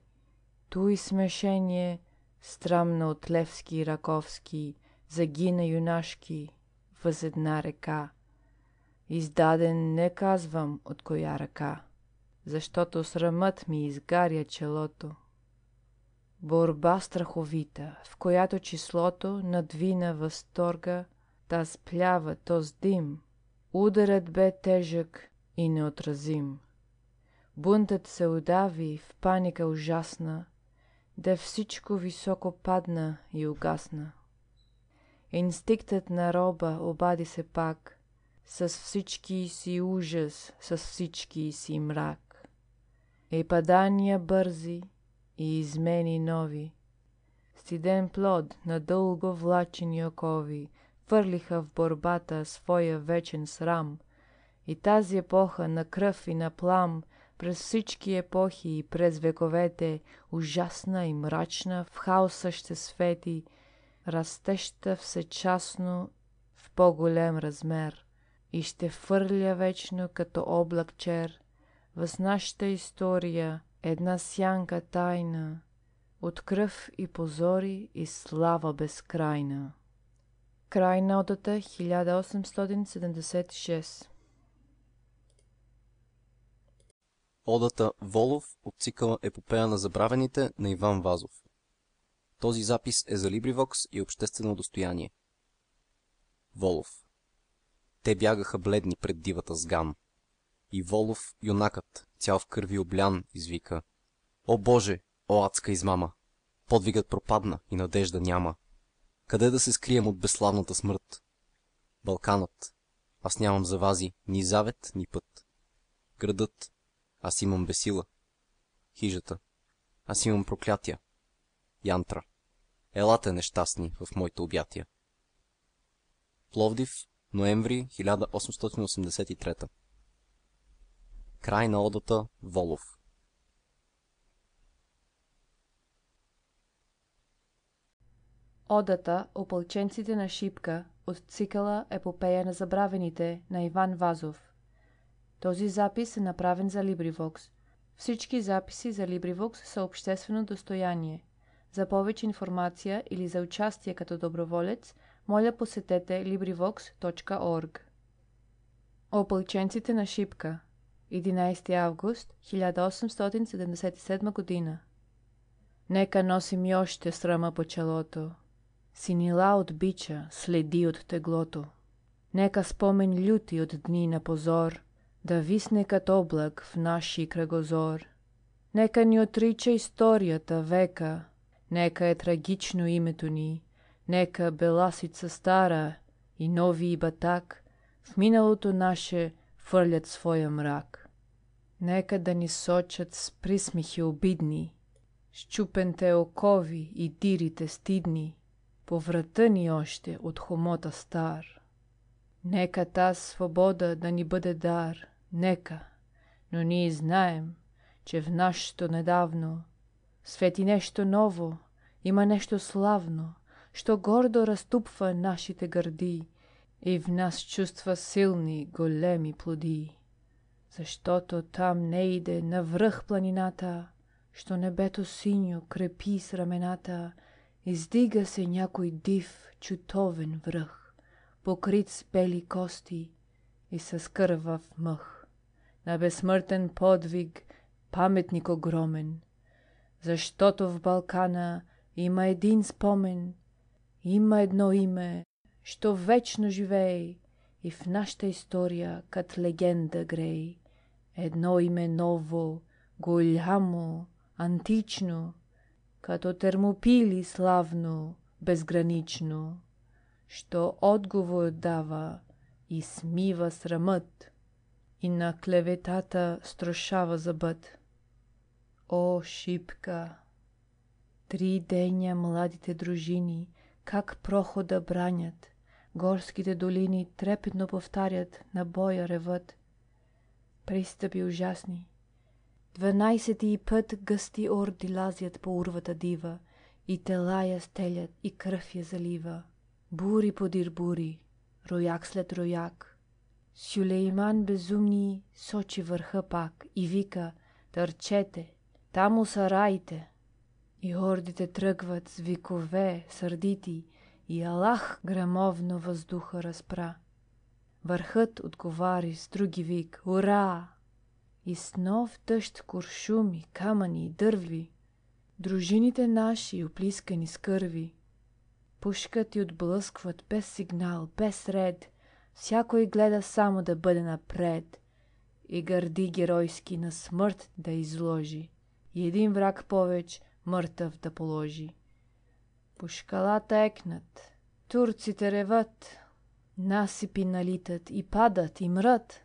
Speaker 3: туй смешение, страмна от Левски и Раковски, загина юнашки въз една река. Издаден не казвам от коя ръка, защото срамът ми изгаря челото. Борба страховита, в която числото надвина възторга, та сплява, то с дим. Ударът бе тежък и неотразим. Бунтът се удави в паника ужасна, де всичко високо падна и угасна. Инстинктът на роба обади се пак, с всички си ужас, с всички си мрак. И падания бързи, и измени нови, стиден плод на дълго влачени окови, върлиха в борбата своя вечен срам. И тази епоха на кръв и на плам, през всички епохи и през вековете, ужасна и мрачна, в хаоса ще свети, растеща всечасно в по-голем размер, и ще фърля вечно като облак чер въз нашата история една сянка тайна от кръв и позори и слава безкрайна. Край на одата 1876.
Speaker 2: Одата Волов от цикъла Епопея на забравените на Иван Вазов. Този запис е за LibriVox и обществено достояние. Волов. Те бягаха бледни пред дивата сган. И Волов, юнакът, цял в кърви облян, извика: О Боже, о адска измама! Подвигът пропадна и надежда няма. Къде да се скрием от безславната смърт? Балканът. Аз нямам завази, ни завет, ни път. Градът. Аз имам бесила. Хижата. Аз имам проклятия. Янтра. Елате нещастни в моите обятия. Пловдив, ноември 1883. Край на одата Волов.
Speaker 3: Одата Опълченците на Шипка от цикъла Епопея на забравените на Иван Вазов. Този запис е направен за LibriVox. Всички записи за LibriVox са обществено достояние. За повече информация или за участие като доброволец, моля посетете LibriVox.org. Опълченците на Шипка. 11 август 1877 година. Нека носим и още срама по челото, синила от бича, следи от теглото. Нека спомен люти от дни на позор да висне като облак в наши кръгозор. Нека ни отрича историята века, нека е трагично името ни, нека беласица стара и нови батак в миналото наше фърлят своя мрак. Нека да ни сочат с присмихи обидни, счупените окови и дирите стидни, по врата ни още от хомота стар. Нека таз свобода да ни бъде дар, нека, но ние знаем, че в нашето недавно свети нещо ново, има нещо славно, що гордо разтупва нашите гърди и в нас чувства силни, големи плоди. Защото там не иде навръх планината, що небето синьо крепи с рамената, издига се някой див, чутовен връх, покрит с бели кости и с кървав мъх, на безсмъртен подвиг, паметник огромен, защото в Балкана има един спомен, има едно име, що вечно живее и в нашата история кат легенда грей. Едно име ново, голямо, антично, като Термопили славно, безгранично, що отговор дава и смива срамът, и на клеветата строшава зъбът. О, Шипка! 3 деня младите дружини как прохода бранят, горските долини трепетно повтарят, на боя ревът. Пристъпи ужасни. 12 път гъсти орди лазят по урвата дива, и тела я стелят, и кръв я залива. Бури подир бури, рояк след рояк. Сюлейман безумни сочи върха пак и вика: търчете, тамо са раите. И ордите тръгват с викове сърдити, и Аллах грамовно въздуха разпра. Върхът отговари с други вик: ура! И с нов дъжд куршуми, камъни и дърви, дружините наши оплискани с кърви, пушкат и отблъскват без сигнал, без ред, всякой гледа само да бъде напред и гърди геройски на смърт да изложи, и един враг повеч мъртъв да положи. Пушкалата екнат, турците реват, насипи налитат и падат и мрат,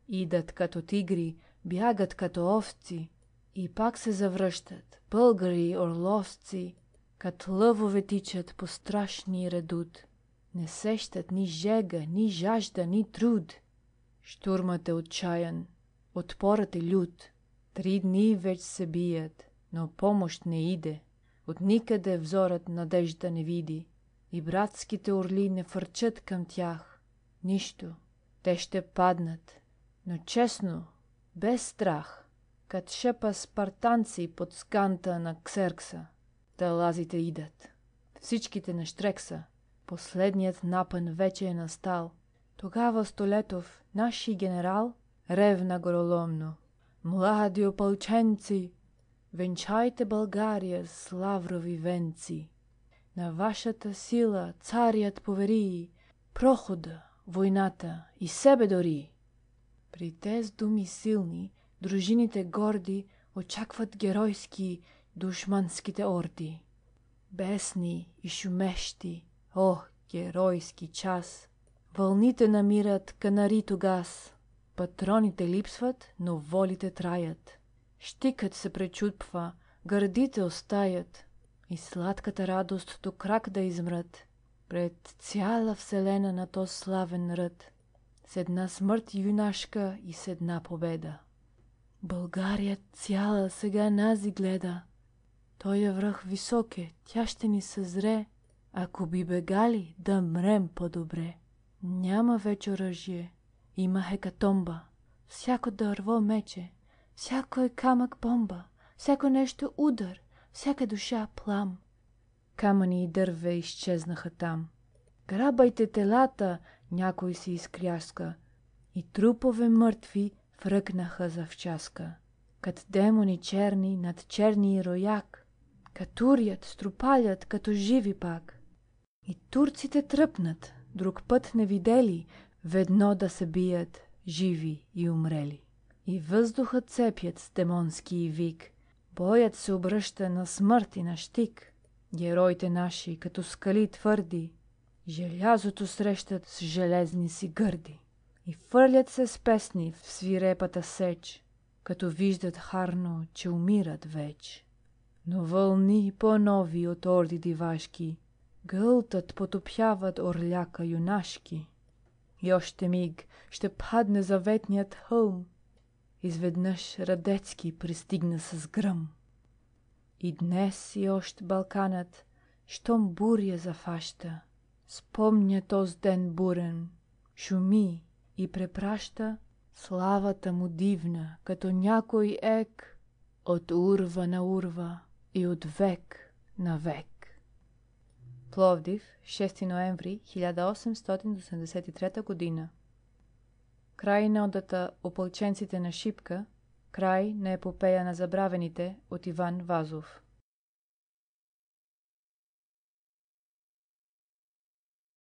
Speaker 3: идат като тигри, бягат като овци, и пак се завръщат, българи и орловци, като лъвове тичат по страшни редут, не сещат ни жега, ни жажда, ни труд. Штурмът е отчаян, отпорът е лют, 3 дни вече се бият, но помощ не иде, от никъде взорът надежда не види, и братските орли не фърчат към тях. Нищо, те ще паднат, но честно, без страх, кат шепа спартанци под сканта на Ксеркса. Талазите идат, всичките на Штрекса, последният напън вече е настал. Тогава Столетов, наши генерал, ревна гороломно: млади опълченци, венчайте България с лаврови венци. На вашата сила царят повери прохода, войната и себе дори. При тез думи силни, дружините горди очакват геройски душманските орди. Бесни и шумещи, о, геройски час! Вълните намират канарито газ. Патроните липсват, но волите траят. Щикът се пречупва, гърдите остаят, и сладката радост до крак да измрат пред цяла вселена на то славен ръд, с една смърт юнашка и с една победа. България цяла сега нази гледа. Той е връх висок е, тя ще ни съзре. Ако би бегали, да мрем по-добре. Няма вече оръжие, има хекатомба. Всяко дърво мече, всяко е камък бомба, всяко нещо удар, всяка душа плам. Камъни и дърве изчезнаха там. Грабайте телата, някой си изкряска, и трупове мъртви фръкнаха завчаска. Кът демони черни над черни рояк, катурят, струпалят като живи пак. И турците тръпнат, друг път не видели, ведно да се бият живи и умрели. И въздухът цепят с демонски вик, боят се обръща на смърт и на щик. Героите наши, като скали твърди, желязото срещат с железни си гърди. И фърлят се с песни в свирепата сеч, като виждат харно, че умират веч. Но вълни по-нови от орди дивашки гълтат, потопяват орляка юнашки. И още миг ще падне заветният хълм, изведнъж Радецки пристигна с гръм. И днес и още Балканът, щом буря зафаща, спомня тоз ден бурен, шуми и препраща славата му дивна, като някой ек, от урва на урва и от век на век. Пловдив, 6 ноември 1883 година. Край на одата Опълченците на Шипка, край на епопея на забравените от Иван Вазов.